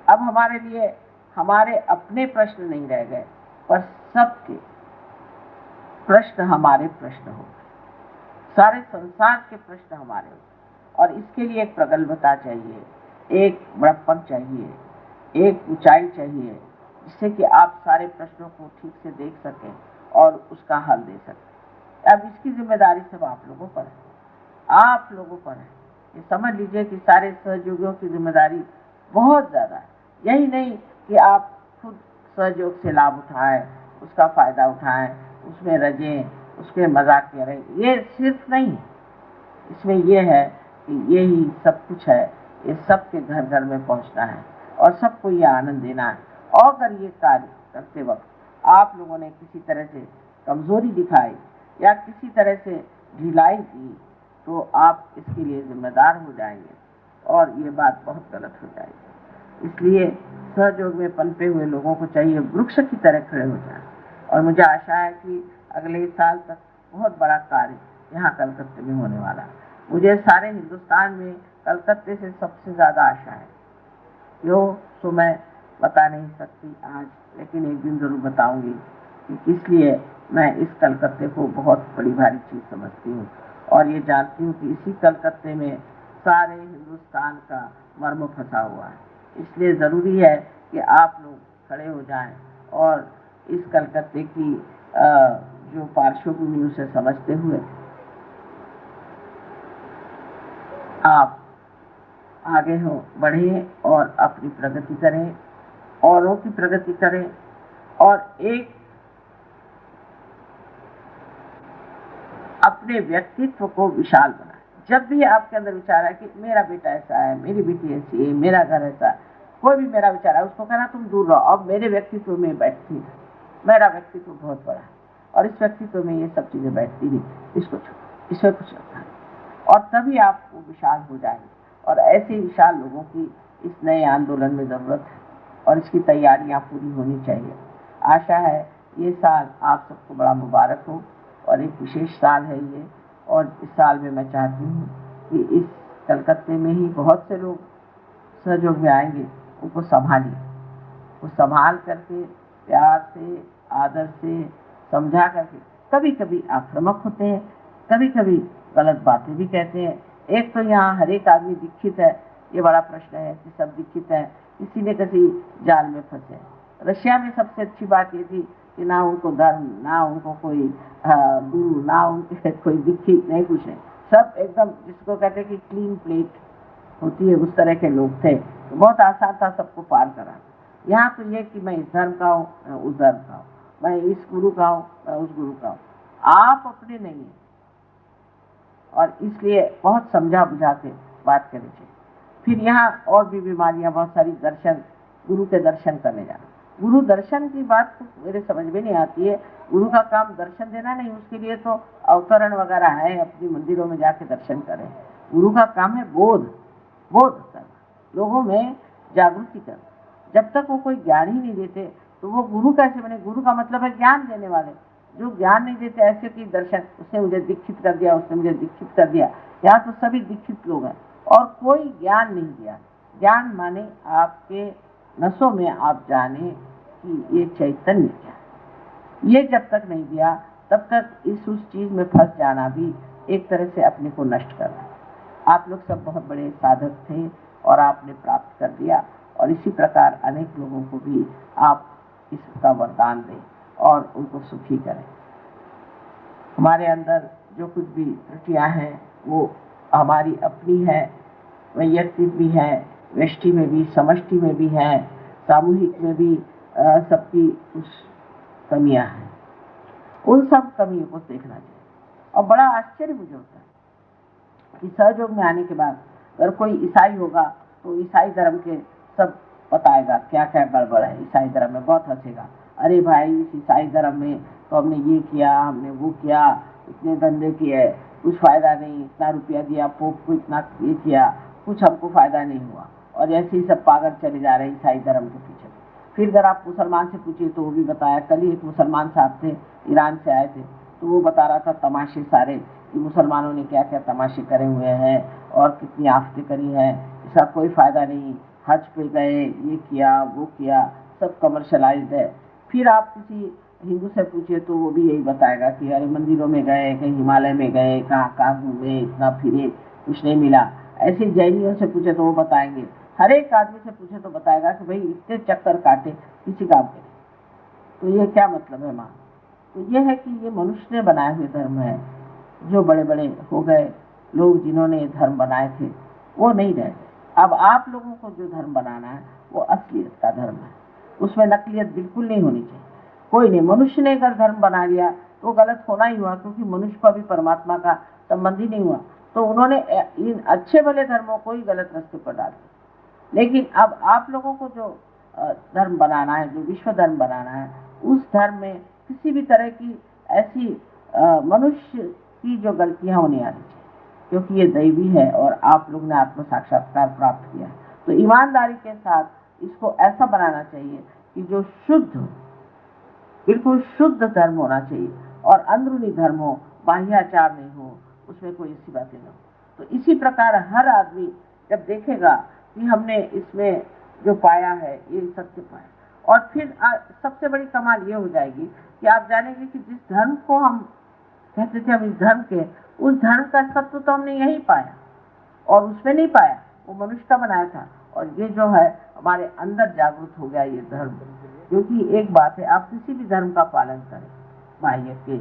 अब हमारे लिए हमारे अपने प्रश्न नहीं रह गए, पर सबके प्रश्न हमारे प्रश्न हो गए, सारे संसार के प्रश्न हमारे हो गए। और इसके लिए एक प्रगल्भता चाहिए, एक बड़प्पन चाहिए, एक ऊंचाई चाहिए, जिससे कि आप सारे प्रश्नों को ठीक से देख सकें और उसका हल दे सकें। अब इसकी जिम्मेदारी सब आप लोगों पर है, आप लोगों पर है। ये समझ लीजिए कि सारे सहयोगियों की जिम्मेदारी बहुत ज़्यादा है। यही नहीं कि आप खुद सहयोग से लाभ उठाएं, उसका फ़ायदा उठाएं, उसमें रजें, उसके मजाक करें, ये सिर्फ नहीं। इसमें ये है कि ये ही सब कुछ है, ये सबके घर घर में पहुंचना है और सबको ये आनंद देना है। और अगर ये कार्य करते वक्त आप लोगों ने किसी तरह से कमजोरी दिखाई या किसी तरह से ढिलाई की, तो आप इसके लिए जिम्मेदार हो जाएंगे और ये बात बहुत गलत हो जाएगी। इसलिए सहयोग में पनपे हुए लोगों को चाहिए वृक्ष की तरह खड़े हो जाएं। और मुझे आशा है कि अगले साल तक बहुत बड़ा कार्य यहाँ कलकत्ते में होने वाला है। मुझे सारे हिंदुस्तान में कलकत्ते से सबसे ज़्यादा आशा है। तो मैं बता नहीं सकती आज, लेकिन एक दिन जरूर बताऊंगी कि इसलिए मैं इस कलकत्ते को बहुत बड़ी भारी चीज़ समझती हूँ और ये जानती हूँ कि इसी कलकत्ते में सारे हिंदुस्तान का मर्म फंसा हुआ है। इसलिए ज़रूरी है कि आप लोग खड़े हो जाएं और इस कलकत्ते की जो पार्श्वभूमि उसे समझते हुए आप आगे हो बढ़े और अपनी प्रगति करें, औरों की प्रगति करें और एक अपने व्यक्तित्व को विशाल बनाएं। जब भी आपके अंदर विचार है कि मेरा बेटा ऐसा है, मेरी बेटी ऐसी है, मेरा घर ऐसा है, कोई भी मेरा विचार है, उसको कहना तुम दूर रहो, अब मेरे व्यक्तित्व में बैठती है, मेरा व्यक्तित्व बहुत बड़ा है और इस व्यक्तित्व में ये सब चीजें बैठती नहीं, इसको छोड़ो, इसमें कुछ रखा है। और तभी आप वो विशाल हो जाएंगे। और ऐसे विशाल लोगों की इस नए आंदोलन में जरूरत है और इसकी तैयारियां पूरी होनी चाहिए। आशा है ये साल आप सबको बड़ा मुबारक हो और एक विशेष साल है ये। और इस साल में मैं चाहती हूँ कि इस कलकत्ते में ही बहुत से लोग सहयोग में आएंगे, उनको संभालिए, वो संभाल करके प्यार से, आदर से, समझा करके। कभी कभी आक्रामक होते हैं, कभी कभी गलत बातें भी कहते हैं। एक तो यहाँ हर एक आदमी दीक्षित है, ये बड़ा प्रश्न है कि सब दीक्षित हैं, किसी न किसी जाल में फंसे। रशिया में सबसे अच्छी बात ये थी कि ना उनको धर्म, ना उनको कोई गुरु, ना उनके कोई दीक्षित, नहीं कुछ नहीं, सब एकदम जिसको कहते हैं कि क्लीन प्लेट होती है, उस तरह के लोग थे। तो बहुत आसान था सबको पार करा। यहाँ तो ये कि मैं इस धर्म का हूँ, मैं उस धर्म का हूँ, मैं इस गुरु का हूँ, मैं उस गुरु का हूँ। आप अपने नहीं हैं, और इसलिए बहुत समझा बुझा के बात करनी चाहिए। फिर यहाँ और भी बीमारियां बहुत सारी, दर्शन, गुरु के दर्शन करने जाना। गुरु दर्शन की बात तो मेरे समझ में नहीं आती है। गुरु का काम दर्शन देना नहीं, उसके लिए तो अवतरण वगैरह है, अपनी मंदिरों में जाके दर्शन करें। गुरु का काम है बोध करना, लोगों में जागृति करना। जब तक वो कोई ज्ञान ही नहीं देते तो वो गुरु कैसे बने? गुरु का मतलब है ज्ञान देने वाले। जो ज्ञान नहीं देते, ऐसे कि दर्शन, उसने मुझे दीक्षित कर दिया, उसने मुझे दीक्षित कर दिया। यहाँ तो सभी दीक्षित लोग हैं और कोई ज्ञान नहीं दिया। ज्ञान माने आपके नसों में आप जाने कि ये चैतन्य क्या है। ये जब तक नहीं दिया तब तक उस चीज में फंस जाना भी एक तरह से अपने को नष्ट करना। आप लोग सब बहुत बड़े साधक थे और आपने प्राप्त कर दिया, और इसी प्रकार अनेक लोगों को भी आप इसका वरदान दें और उनको सुखी करें। हमारे अंदर जो कुछ भी त्रुटियां हैं वो हमारी अपनी है, वैयक्तिक भी है, व्यष्टि में भी, समष्टि में भी है, सामूहिक में भी सबकी कुछ कमियां हैं। उन सब कमियों को देखना चाहिए। और बड़ा आश्चर्य मुझे होता है कि सहयोग में आने के बाद अगर कोई ईसाई होगा तो ईसाई धर्म के सब बताएगा क्या क्या गड़बड़ है। ईसाई धर्म में बहुत हंसेगा, अरे भाई इस ईसाई धर्म में तो हमने ये किया, हमने वो किया, इतने धंधे किए, कुछ फायदा नहीं, इतना रुपया दिया पोप को, इतना ये किया, कुछ हमको फायदा नहीं हुआ, और ऐसे ही सब पागल चले जा रहे हैं ईसाई धर्म के पीछे। फिर अगर आप मुसलमान से पूछिए तो वो भी बताया। कल ही एक मुसलमान साहब थे, ईरान से आए थे, तो वो बता रहा था तमाशे सारे, कि मुसलमानों ने क्या क्या तमाशे करे हुए हैं और कितनी आफतें करी हैं, इसका कोई फायदा नहीं, हज पे गए, ये किया वो किया, सब कमर्शलाइज्ड है। फिर आप किसी हिंदू से पूछिए तो वो भी यही बताएगा कि अरे मंदिरों में गए, कहीं हिमालय में गए, कहाँ कहाँ घूमे, इतना फिरे, कुछ नहीं मिला। ऐसे जैनियों से पूछे तो वो बताएंगे, हर एक आदमी से पूछे तो बताएगा कि भाई इतने चक्कर काटे किसी काम के। तो ये क्या मतलब है माँ? तो ये है कि ये मनुष्य ने बनाए हुए धर्म है। जो बड़े बड़े हो गए लोग जिन्होंने ये धर्म बनाए थे वो नहीं रहे। अब आप लोगों को जो धर्म बनाना है वो असलियत का धर्म है, उसमें नकलियत बिल्कुल नहीं होनी चाहिए। कोई नहीं, मनुष्य ने अगर धर्म बना लिया तो गलत होना ही हुआ, क्योंकि मनुष्य को अभी परमात्मा का संबंध ही नहीं हुआ। तो उन्होंने इन अच्छे भले धर्मों को ही गलत रास्ते पर डाल दिया। लेकिन अब आप लोगों को जो धर्म बनाना है, जो विश्व धर्म बनाना है, उस धर्म में किसी भी तरह की ऐसी मनुष्य की जो गलतियां होनी आनी चाहिए, क्योंकि ये दैवी है और आप लोग ने आत्म साक्षात्कार प्राप्त किया। तो ईमानदारी के साथ इसको ऐसा बनाना चाहिए कि जो शुद्ध, बिल्कुल शुद्ध धर्म होना चाहिए, और अंदरूनी धर्म हो, बाह्याचार नहीं हो, उसमें कोई ऐसी बातें न हो। तो इसी प्रकार हर आदमी जब देखेगा कि हमने इसमें जो पाया है ये सत्य पाया, और फिर सबसे बड़ी कमाल ये हो जाएगी कि आप जानेंगे कि जिस धर्म को हम कहते थे हम इस धर्म के, उस धर्म का सत्य तो हमने यही पाया और उसमें नहीं पाया, वो मनुष्य का बनाया था। और ये जो है हमारे अंदर जागृत हो गया ये धर्म। क्योंकि एक बात है, आप किसी भी धर्म का पालन करें, बाह्य के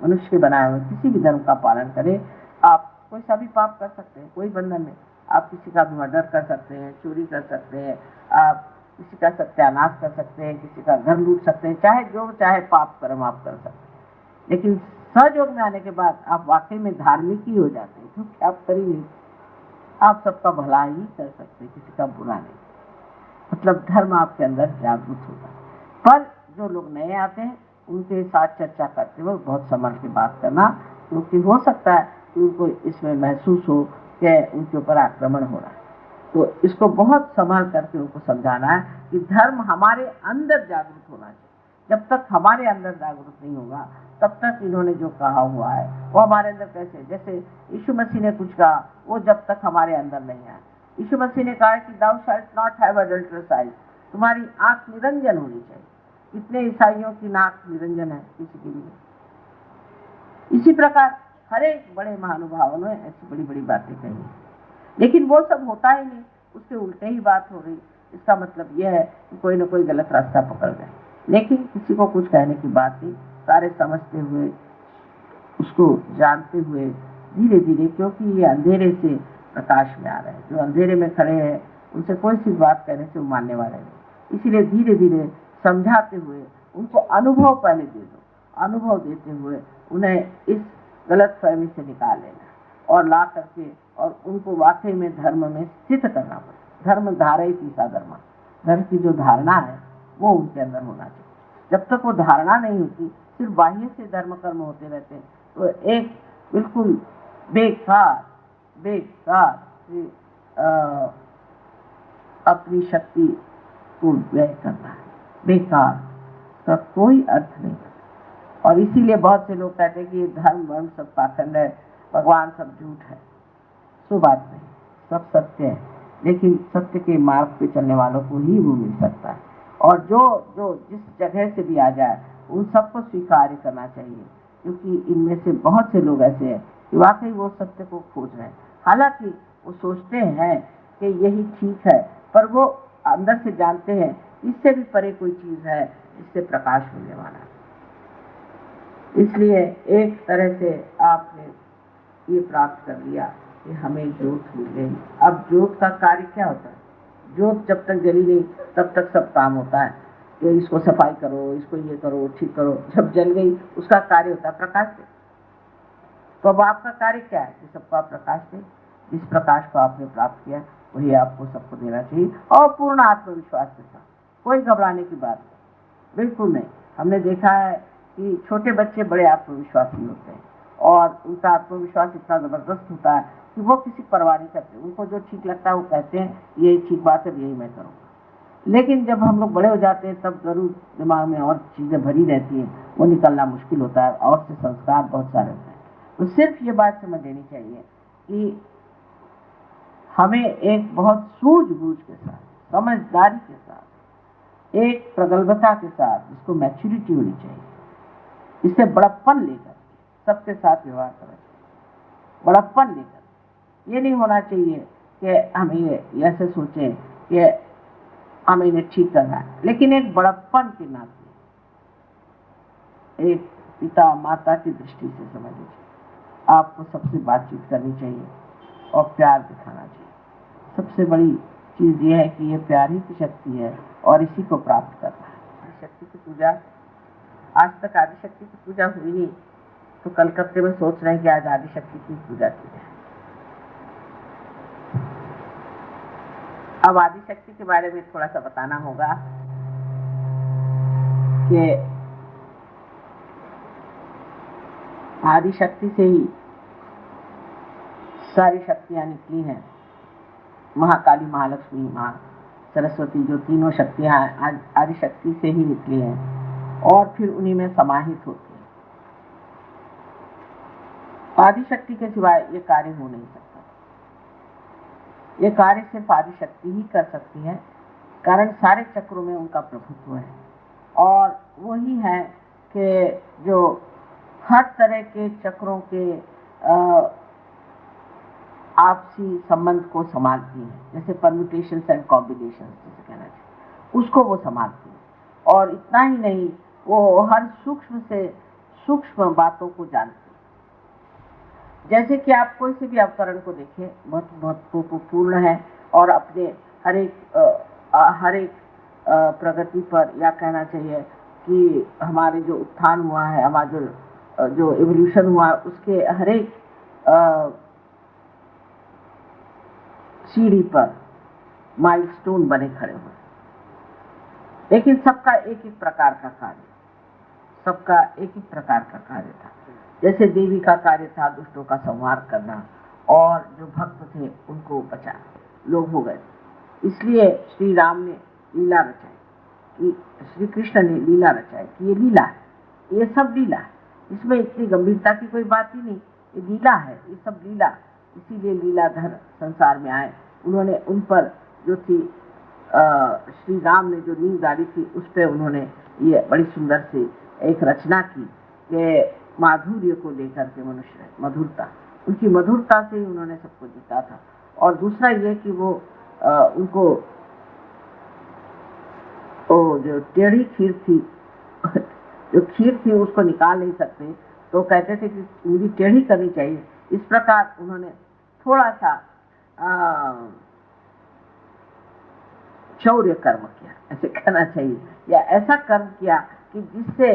मनुष्य के बनाए हुए किसी भी धर्म का पालन करें, आप कोई सा भी पाप कर सकते हैं, कोई बंधन नहीं। आप किसी का भी मर्डर कर सकते हैं, चोरी कर सकते हैं, आप किसी का सत्यानाश कर सकते हैं, किसी का घर लूट सकते हैं, चाहे जो चाहे पाप कर्म आप कर सकते हैं। लेकिन सहयोग में आने के बाद आप वाकई में धार्मिक ही हो जाते हैं, क्योंकि आप कर ही नहीं, आप सबका भला ही कर सकते हैं, किसी का बुरा नहीं। मतलब धर्म आपके अंदर जागरूक होता है। पर जो लोग नए आते हैं उनके साथ चर्चा करते वक्त बहुत संभल के बात करना, क्योंकि हो सकता है कि उनको इसमें महसूस हो कि उनके ऊपर आक्रमण हो रहा है। तो इसको बहुत संभाल करके उनको समझाना है कि धर्म हमारे अंदर जागरूक होना चाहिए। जब तक हमारे अंदर जागरूक नहीं होगा तब तक इन्होंने जो कहा हुआ है वो हमारे अंदर कैसे, जैसे यीशु मसीह ने कुछ कहा, वो जब तक हमारे अंदर नहीं आया। यीशु मसीह ने कहा कि thou shalt not have adulterous eyes, तुम्हारी आंख निरंजन होनी चाहिए। कितने ईसाइयों की नाक निरंजन है, किसी की भी। इसी प्रकार हर एक बड़े महानुभावों ने ऐसी बड़ी बड़ी बातें कही, लेकिन वो सब होता ही नहीं, उसके उल्टे ही बात हो रही। इसका मतलब यह है कि कोई ना कोई गलत रास्ता पकड़ गए, लेकिन किसी को कुछ कहने की बात नहीं, सारे समझते हुए, उसको जानते हुए धीरे धीरे, क्योंकि ये अंधेरे से प्रकाश में आ रहे हैं। जो अंधेरे में खड़े हैं उनसे कोई सी बात कहने से वो मानने वाले नहीं। इसीलिए धीरे धीरे समझाते हुए उनको अनुभव पहले दे दो, अनुभव देते हुए उन्हें इस गलत फहमी से निकाल लेना और ला करके और उनको वाकई में धर्म में स्थित करना पड़ेगा। धर्म धारयति सा धर्म, धर्म की जो धारणा है वो उनके अंदर होना चाहिए। जब तक वो धारणा नहीं होती, सिर्फ बाह्य से धर्म कर्म होते रहते हैं, तो एक बिल्कुल बेकार अपनी शक्ति को व्यय करना है, बेकार का कोई अर्थ नहीं करता। और इसीलिए बहुत से लोग कहते हैं कि धर्म वर्म सब पाखंड है, भगवान सब झूठ है। सो बात नहीं, सब सत्य है, लेकिन सत्य के मार्ग पे चलने वालों को ही वो मिल सकता है। और जो जिस जगह से भी आ जाए उन सबको स्वीकार करना चाहिए, क्योंकि इनमें से बहुत से लोग ऐसे हैं कि वाकई वो सत्य को खोज रहे हैं। हालांकि वो सोचते हैं कि यही ठीक है, पर वो अंदर से जानते हैं इससे भी परे कोई चीज है जिससे प्रकाश मिलने वाला है। इसलिए एक तरह से आपने ये प्राप्त कर लिया कि हमें ज्योत मिल गई। अब ज्योत का कार्य क्या होता है? ज्योत जब तक जली नहीं तब तक सब काम होता है कि इसको सफाई करो, इसको ये करो, ठीक करो। जब जल गई उसका कार्य होता है प्रकाश दे। तो अब आपका कार्य क्या है कि सबको आप प्रकाश दें। जिस प्रकाश को आपने प्राप्त किया वही आपको सबको देना चाहिए, और पूर्ण आत्मविश्वास के साथ, कोई घबराने की बात नहीं, बिल्कुल नहीं। हमने देखा है कि छोटे बच्चे बड़े आत्मविश्वासी होते हैं और उनका आत्मविश्वास इतना जबरदस्त होता है कि वो किसी परवाह नहीं करते। उनको जो ठीक लगता है वो कहते हैं ये ठीक बात है, यही मैं करूँगा। लेकिन जब हम लोग बड़े हो जाते हैं तब जरूर दिमाग में और चीज़ें भरी रहती हैं, वो निकलना मुश्किल होता है और से संस्कार बहुत सारे होते हैं। तो सिर्फ ये बात समझ लेनी चाहिए कि हमें एक बहुत सूझबूझ के साथ, समझदारी के साथ, एक प्रगल्भता के साथ, जिसको मैच्योरिटी होनी चाहिए, इससे बड़प्पन लेकर सबके साथ व्यवहार करना चाहिए। बड़प्पन लेकर, ये नहीं होना चाहिए कि हम ये ऐसे सोचें कि हमें इन्हें ठीक करना है, लेकिन एक बड़प्पन के नाते, एक पिता माता की दृष्टि से समझ लीजिए। आपको सबसे बातचीत करनी चाहिए और प्यार दिखाना चाहिए। सबसे बड़ी चीज ये है कि ये प्यार ही की शक्ति है और इसी को प्राप्त करना है। आदिशक्ति की पूजा, आज तक आदिशक्ति की पूजा हुई नहीं, तो कलकत्ते में सोच रहे हैं कि आज आदिशक्ति की पूजा की जाए। अब आदिशक्ति के बारे में थोड़ा सा बताना होगा कि आदिशक्ति से ही सारी शक्तियां निकली हैं। महाकाली, महालक्ष्मी, महा सरस्वती, जो तीनों शक्तियां आदिशक्ति से ही निकली हैं और फिर उन्हीं में समाहित होती हैं। आदिशक्ति के सिवाय ये कार्य हो नहीं सकता। ये कार्य सिर्फ आदिशक्ति ही कर सकती है, कारण सारे चक्रों में उनका प्रभुत्व है। और वही है कि जो हर तरह के चक्रों के आपसी संबंध को संभालती है, जैसे परम्यूटेशंस एंड कॉम्बिनेशंस जैसे कहना चाहिए, उसको वो संभालती है। और इतना ही नहीं, वो हर सूक्ष्म से सूक्ष्म बातों को जानती है। जैसे कि आप कोई से भी अवतरण को देखें, बहुत महत्वपूर्ण है और अपने हर एक प्रगति पर, या कहना चाहिए कि हमारे जो उत्थान हुआ है, हमारा जो एवोल्यूशन हुआ है, उसके हर एक सीढ़ी पर माइलस्टोन बने खड़े हुए। लेकिन सबका एक एक प्रकार का कार्य, सबका एक एक प्रकार का कार्य था। जैसे देवी का कार्य था दुष्टों का संहार करना, और जो भक्त थे उनको बचाना, लोग हो गए। इसलिए श्री राम ने लीला रचाई, कि श्री कृष्ण ने लीला रचाई कि ये लीला है, ये सब लीला है, इसमें इतनी गंभीरता की कोई बात ही नहीं, ये लीला है, ये सब लीला। इसीलिए लीलाधर संसार में आए। उन्होंने उन पर जो थी श्री राम ने जो नींव डाली थी, उस पर उन्होंने ये बड़ी सुंदर से एक रचना की कि माधुर्य को लेकर के मनुष्य, मधुरता, उनकी मधुरता से ही उन्होंने सबको जीता था। और दूसरा ये कि वो उनको जो टेढ़ी खीर थी जो खीर थी उसको निकाल नहीं सकते, तो कहते थे कि पूरी टेढ़ी करनी चाहिए। इस प्रकार उन्होंने थोड़ा सा शौर्य कर्म किया, ऐसे कहना चाहिए, या ऐसा कर्म किया कि जिससे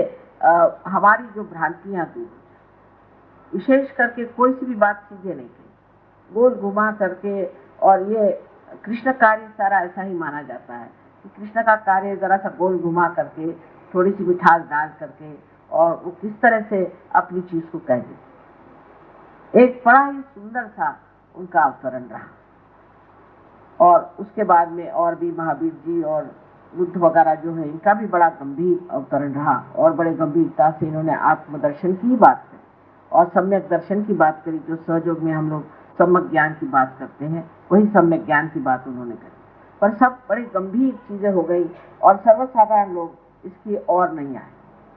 हमारी जो भ्रांतियां दूर, विशेष करके कोई सी भी बात सीधे नहीं कही, गोल घुमा करके। और ये कृष्ण कार्य सारा ऐसा ही माना जाता है कि कृष्ण का कार्य जरा सा गोल घुमा करके, थोड़ी सी मिठास डाल करके, और वो किस तरह से अपनी चीज को कह देते। एक बड़ा ही सुंदर सा उनका अवतरण रहा। और उसके बाद में और भी महावीर जी और बुद्ध वगैरह जो है, इनका भी बड़ा गंभीर अवतरण रहा, और बड़े गंभीरता से इन्होंने आत्मदर्शन की बात करी और सम्यक दर्शन की बात करी। जो सहयोग में हम लोग सम्यक ज्ञान की बात करते हैं, वही सम्यक ज्ञान की बात उन्होंने करी। पर सब बड़ी गंभीर चीजें हो गई, और सर्वसाधारण लोग इसकी ओर नहीं आए।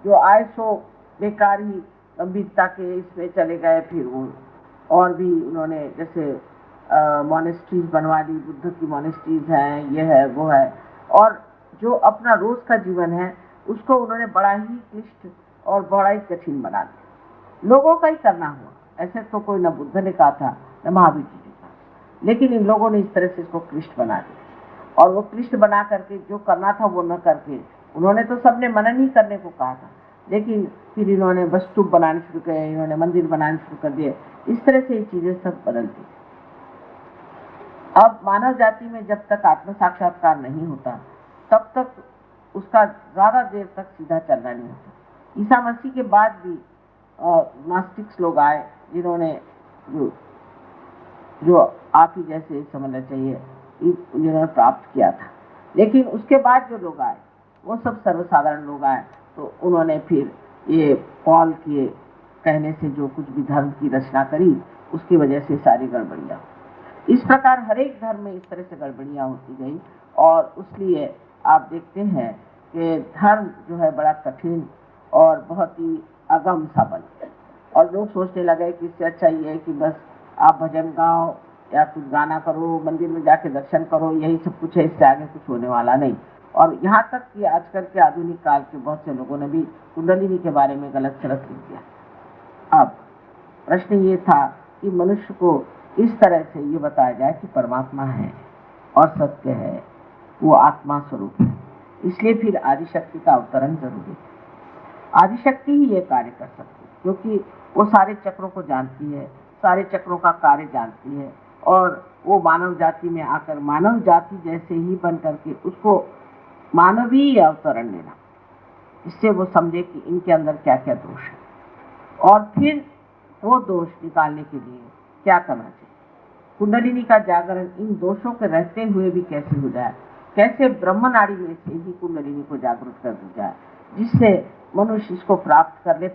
जो आए सो बेकार ही गंभीरता के इसमें चले गए। फिर वो और भी उन्होंने जैसे मॉनेस्ट्रीज बनवा ली, बुद्ध की मॉनेस्ट्रीज हैं, ये है वो है, और जो अपना रोज का जीवन है उसको उन्होंने बड़ा ही क्लिष्ट और बड़ा ही कठिन बना दिया। लोगों का ही करना हुआ, ऐसे तो कोई न बुद्ध ने कहा था न महावीर जी ने कहा, लेकिन इन लोगों ने इस तरह से इसको क्लिष्ट बना दिया। और वो क्लिष्ट बना करके जो करना था वो न करके, उन्होंने तो सबने मनन ही करने को कहा था, लेकिन फिर इन्होंने बस स्तूप बनाने शुरू किए, इन्होंने मंदिर बनाने शुरू कर दिए। इस तरह से ये चीजें सब बदलती। अब मानव जाति में जब तक आत्म साक्षात्कार नहीं होता, तब तक उसका ज्यादा देर तक सीधा चलना नहीं होता। ईसा मसीह के बाद भी नास्तिक्स लोग आए, जिन्होंने जो आप ही जैसे समझना चाहिए जिन्होंने प्राप्त किया था। लेकिन उसके बाद जो लोग आए वो सब सर्वसाधारण लोग आए, तो उन्होंने फिर ये पॉल के कहने से जो कुछ भी धर्म की रचना करी, उसकी वजह से सारी गड़बड़ियाँ। इस प्रकार हर एक धर्म में इस तरह से गड़बड़ियाँ होती गई, और इसलिए आप देखते हैं कि धर्म जो है बड़ा कठिन और बहुत ही अगम सा बन गया। और लोग सोचने लगे कि इससे अच्छा ये है कि बस आप भजन गाओ या कुछ गाना करो, मंदिर में जाके दर्शन करो, यही सब कुछ है, इससे आगे कुछ होने वाला नहीं। और यहाँ तक कि आजकल के आधुनिक काल के बहुत से लोगों ने भी कुंडलिनी के बारे में गलत सलत लिख दिया। अब प्रश्न ये था कि मनुष्य को इस तरह से ये बताया जाए कि परमात्मा है और सत्य है, वो आत्मा स्वरूप है। इसलिए फिर आदिशक्ति का अवतरण जरूरी है। आदिशक्ति ही ये कार्य कर सकती है, क्योंकि वो सारे चक्रों को जानती है, सारे चक्रों का कार्य जानती है, और वो मानव जाति में आकर मानव जाति जैसे ही बन करके उसको मानवीय अवतरण लेना, इससे वो समझे कि इनके अंदर क्या क्या दोष है, और फिर वो दोष निकालने के लिए क्या करना चाहिए। कुंडलिनी का जागरण इन दोषों के रहते हुए भी कैसे हो जाए, कैसे ब्रह्म नाड़ी में से ही कुंडलिनी को जागृत कर दी जाए, जिससे मनुष्य इसको प्राप्त कर ले।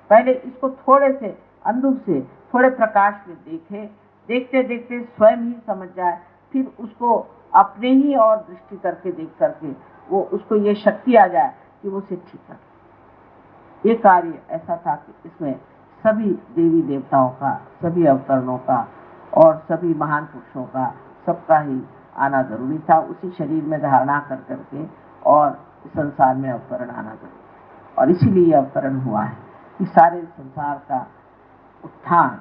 पहले इसको थोड़े से अंधुक से थोड़े प्रकाश में देखे, देखते देखते स्वयं ही समझ जाए, फिर उसको अपने ही और दृष्टि करके देख करके वो उसको ये शक्ति आ जाए कि वो उसे ठीक करे। ये कार्य ऐसा था कि इसमें सभी देवी देवताओं का, सभी अवतरणों का और सभी महान पुरुषों का, सबका ही आना जरूरी था। उसी शरीर में धारणा कर करके और संसार में अवतरण आना जरूरी, और इसीलिए अवतरण हुआ है कि सारे संसार का उत्थान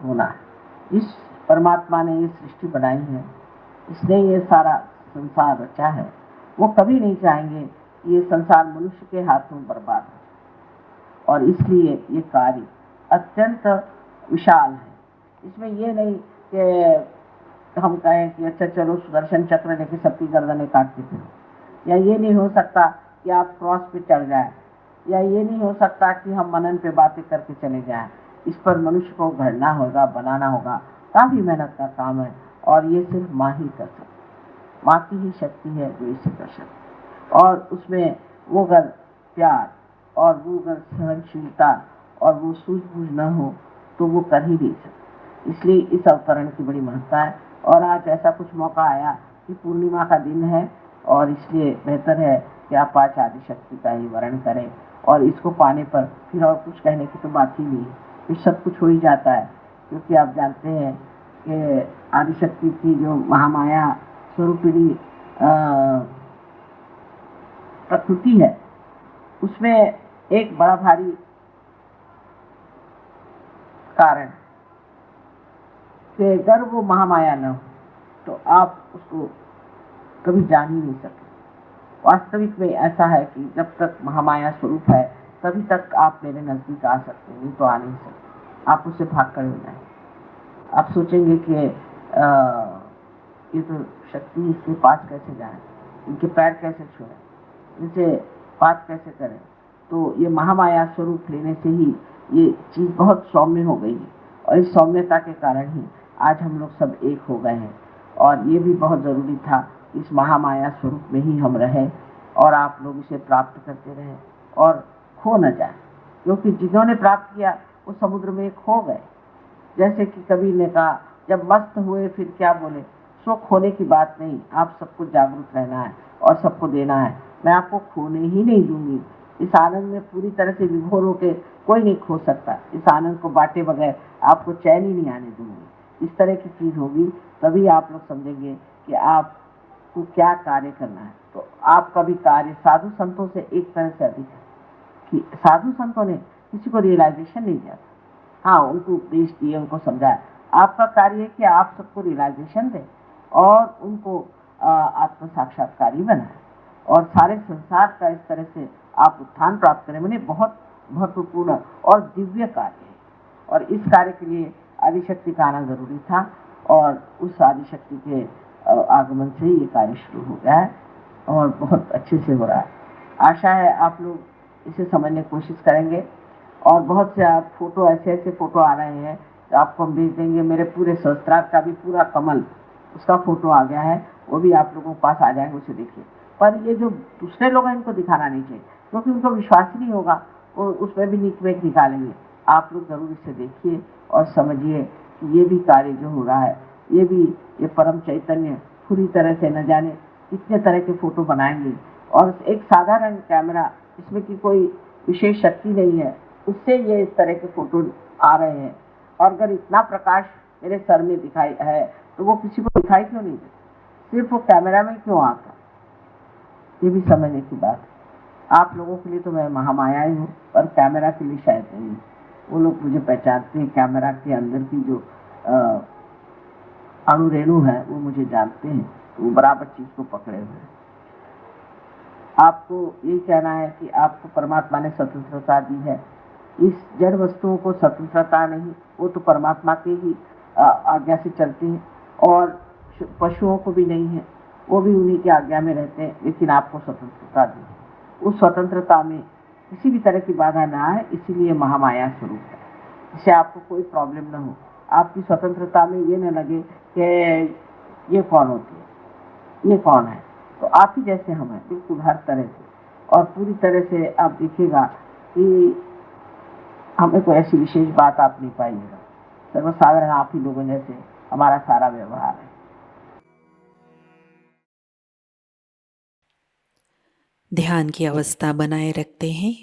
होना है। जिस परमात्मा ने ये सृष्टि बनाई है, इसने ये सारा संसार रचा है, वो कभी नहीं चाहेंगे कि ये संसार मनुष्य के हाथों बर्बाद हो, और इसलिए ये कार्य अत्यंत विशाल है। इसमें ये नहीं कि हम कहें कि अच्छा चलो सुदर्शन चक्र लेके सबकी गर्दनें काटते फिरो, या ये नहीं हो सकता कि आप क्रॉस पे चढ़ जाए, या ये नहीं हो सकता कि हम मनन पे बातें करके चले जाएं। इस पर मनुष्य को घड़ना होगा, बनाना होगा, काफी मेहनत का काम है, और ये सिर्फ माँ ही कर सकती, माँ की ही शक्ति है जो इसे कर सकती। और उसमें वो अगर प्यार और वो अगर सहनशीलता और वो सूझबूझ न हो तो वो कर ही नहीं सकती। इसलिए इस अवतरण की बड़ी महत्ता है। और आज ऐसा कुछ मौका आया कि पूर्णिमा का दिन है, और इसलिए बेहतर है कि आप आज आदिशक्ति का ही वर्ण करें, और इसको पाने पर फिर और कुछ कहने की तो बात ही नहीं, फिर सब कुछ हो ही जाता है। क्योंकि आप जानते हैं कि आदिशक्ति की जो महामाया स्वरूपिणी प्रकृति है, उसमें एक बड़ा भारी कारण कि अगर वो महामाया न हो तो आप उसको कभी जान ही नहीं सकते। वास्तविक में ऐसा है कि जब तक महामाया स्वरूप है तभी तक आप मेरे नज़दीक आ सकते हैं, नहीं तो आ नहीं सकते। आप उससे भाग कर हो जाए। आप सोचेंगे कि ये तो शक्ति, इसके पास कैसे जाए, इनके पैर कैसे छुए, इनसे बात कैसे करें। तो ये महामाया स्वरूप लेने से ही ये चीज़ बहुत सौम्य हो गई है, और इस सौम्यता के कारण ही आज हम लोग सब एक हो गए हैं। और ये भी बहुत ज़रूरी था, इस महामाया स्वरूप में ही हम रहें और आप लोग इसे प्राप्त करते रहें और खो न जाए, क्योंकि जिन्होंने प्राप्त किया वो समुद्र में खो गए। जैसे कि कबीर ने कहा, जब मस्त हुए फिर क्या बोले, सो खोने की बात नहीं, आप सबको जागरूक रहना है और सबको देना है। मैं आपको खोने ही नहीं दूंगी। इस आनंद में पूरी तरह से विभोर होकर कोई नहीं खो सकता। इस आनंद को बांटे बगैर आपको चैन ही नहीं आने दूंगी। इस तरह की चीज होगी, तभी आप लोग समझेंगे कि आपको क्या कार्य करना है। तो आपका भी कार्य साधु संतों से एक तरह से अधिक है कि साधु संतों ने किसी को रियलाइजेशन नहीं दिया। हाँ, उनको उपदेश दिए, उनको समझाया। आपका कार्य है कि आप सबको रियलाइजेशन दें और उनको आत्म साक्षात्कारी बनाए और सारे संसार का इस तरह से आप उत्थान प्राप्त करें। मैंने बहुत महत्वपूर्ण और दिव्य कार्य है, और इस कार्य के लिए आदिशक्ति का आना जरूरी था, और उस आदिशक्ति के आगमन से ही ये कार्य शुरू हो गया है और बहुत अच्छे से हो रहा है। आशा है आप लोग इसे समझने की कोशिश करेंगे। और बहुत से आप फोटो, ऐसे फोटो आ रहे हैं, तो आपको हम भेज देंगे। मेरे पूरे सहस्त्रार्थ का भी पूरा कमल, उसका फोटो आ गया है, वो भी आप लोगों के पास आ जाएंगे, उसे देखिए। पर ये जो दूसरे लोग हैं, इनको दिखाना नहीं चाहिए, क्योंकि उनको विश्वास ही नहीं होगा, वो उसमें भी निकमेक निकालेंगे। आप लोग जरूर इसे देखिए और समझिए कि ये भी कार्य जो हो रहा है, ये परम चैतन्य पूरी तरह से न जाने कितने तरह के फोटो बनाएंगे। और एक साधारण कैमरा, इसमें की कोई विशेष शक्ति नहीं है, उससे ये इस तरह के फोटो आ रहे हैं। और अगर इतना प्रकाश मेरे सर में दिखाई है, तो वो किसी को दिखाई क्यों नहीं देता, सिर्फ वो कैमरा में क्यों आता, ये भी समझने की बात है। आप लोगों के लिए तो मैं महामाया ही हूँ, पर कैमरा के लिए शायद नहीं। वो लोग मुझे पहचानते हैं, कैमरा के अंदर की जो अणु रेणु है वो मुझे जानते हैं, तो वो बराबर चीज को पकड़े हुए हैं। आपको ये कहना है कि आपको परमात्मा ने स्वतंत्रता दी है। इस जड़ वस्तुओं को स्वतंत्रता नहीं, वो तो परमात्मा की ही आज्ञा से चलती हैं, और पशुओं को भी नहीं है, वो भी उन्हीं की आज्ञा में रहते हैं। लेकिन आपको स्वतंत्रता दी, उस स्वतंत्रता में किसी भी तरह की बाधा ना आए, इसीलिए महामाया स्वरूप है। इससे आपको कोई प्रॉब्लम ना हो। आपकी स्वतंत्रता में ये न लगे कि ये कौन होती है, ये कौन है। तो आप ही जैसे हम हैं, बिल्कुल हर तरह से, और पूरी तरह से आप देखिएगा कि हमें कोई ऐसी विशेष बात आप नहीं पाइएगा। सर्वसाधारण आप ही लोगों जैसे हमारा सारा व्यवहार है। ध्यान की अवस्था बनाए रखते हैं।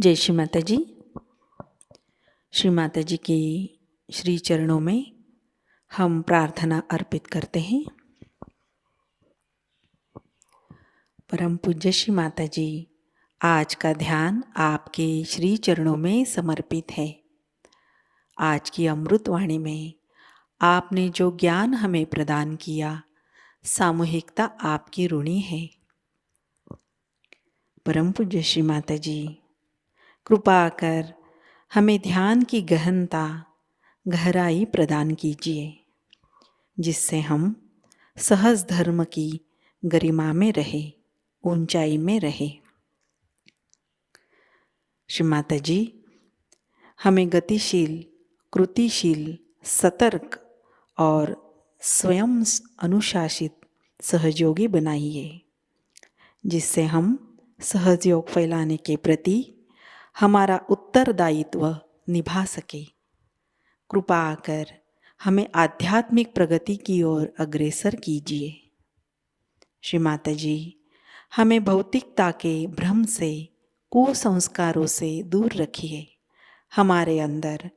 जय श्री माता जी। श्री माता जी के श्री चरणों में हम प्रार्थना अर्पित करते हैं। परम पूज्य श्री माता जी, आज का ध्यान आपके श्री चरणों में समर्पित है। आज की अमृतवाणी में आपने जो ज्ञान हमें प्रदान किया, सामूहिकता आपकी ऋणी है। परम पूज्य श्री माता जी, कृपा कर हमें ध्यान की गहनता, गहराई प्रदान कीजिए, जिससे हम सहज धर्म की गरिमा में रहे, ऊंचाई में रहे। श्री माता जी, हमें गतिशील, कृतिशील, सतर्क और स्वयं अनुशासित सहयोगी बनाइए, जिससे हम सहयोग फैलाने के प्रति हमारा उत्तरदायित्व निभा सके। कृपा कर हमें आध्यात्मिक प्रगति की ओर अग्रसर कीजिए। श्री माता जी, हमें भौतिकता के भ्रम से, कुसंस्कारों से दूर रखिए। हमारे अंदर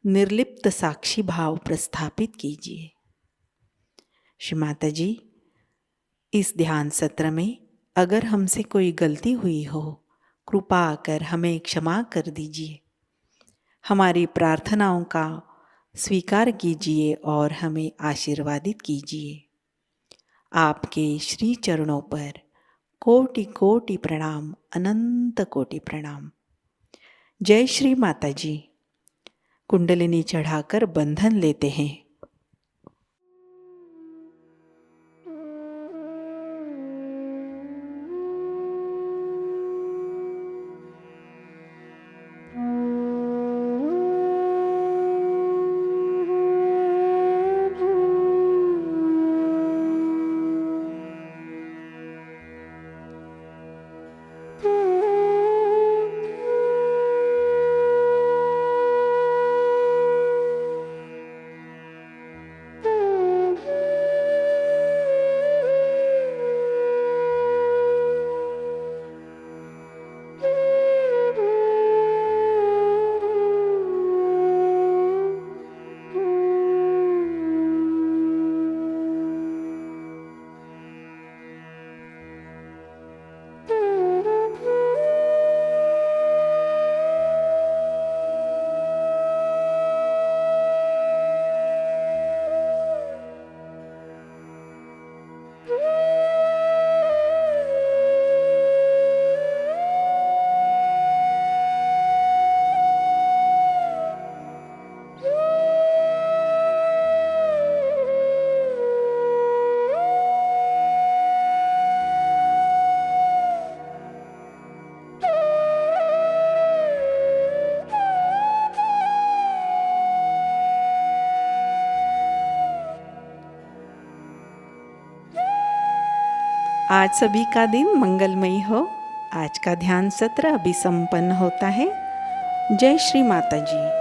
निर्लिप्त साक्षी भाव प्रस्थापित कीजिए। श्री माता जी, इस ध्यान सत्र में अगर हमसे कोई गलती हुई हो, कृपा कर हमें क्षमा कर दीजिए। हमारी प्रार्थनाओं का स्वीकार कीजिए और हमें आशीर्वादित कीजिए। आपके श्री चरणों पर कोटि कोटि प्रणाम, अनंत कोटि प्रणाम। जय श्री माता जी। कुंडलिनी चढ़ाकर बंधन लेते हैं। आज सभी का दिन मंगलमयी हो। आज का ध्यान सत्र अभी संपन्न होता है। जय श्री माता जी।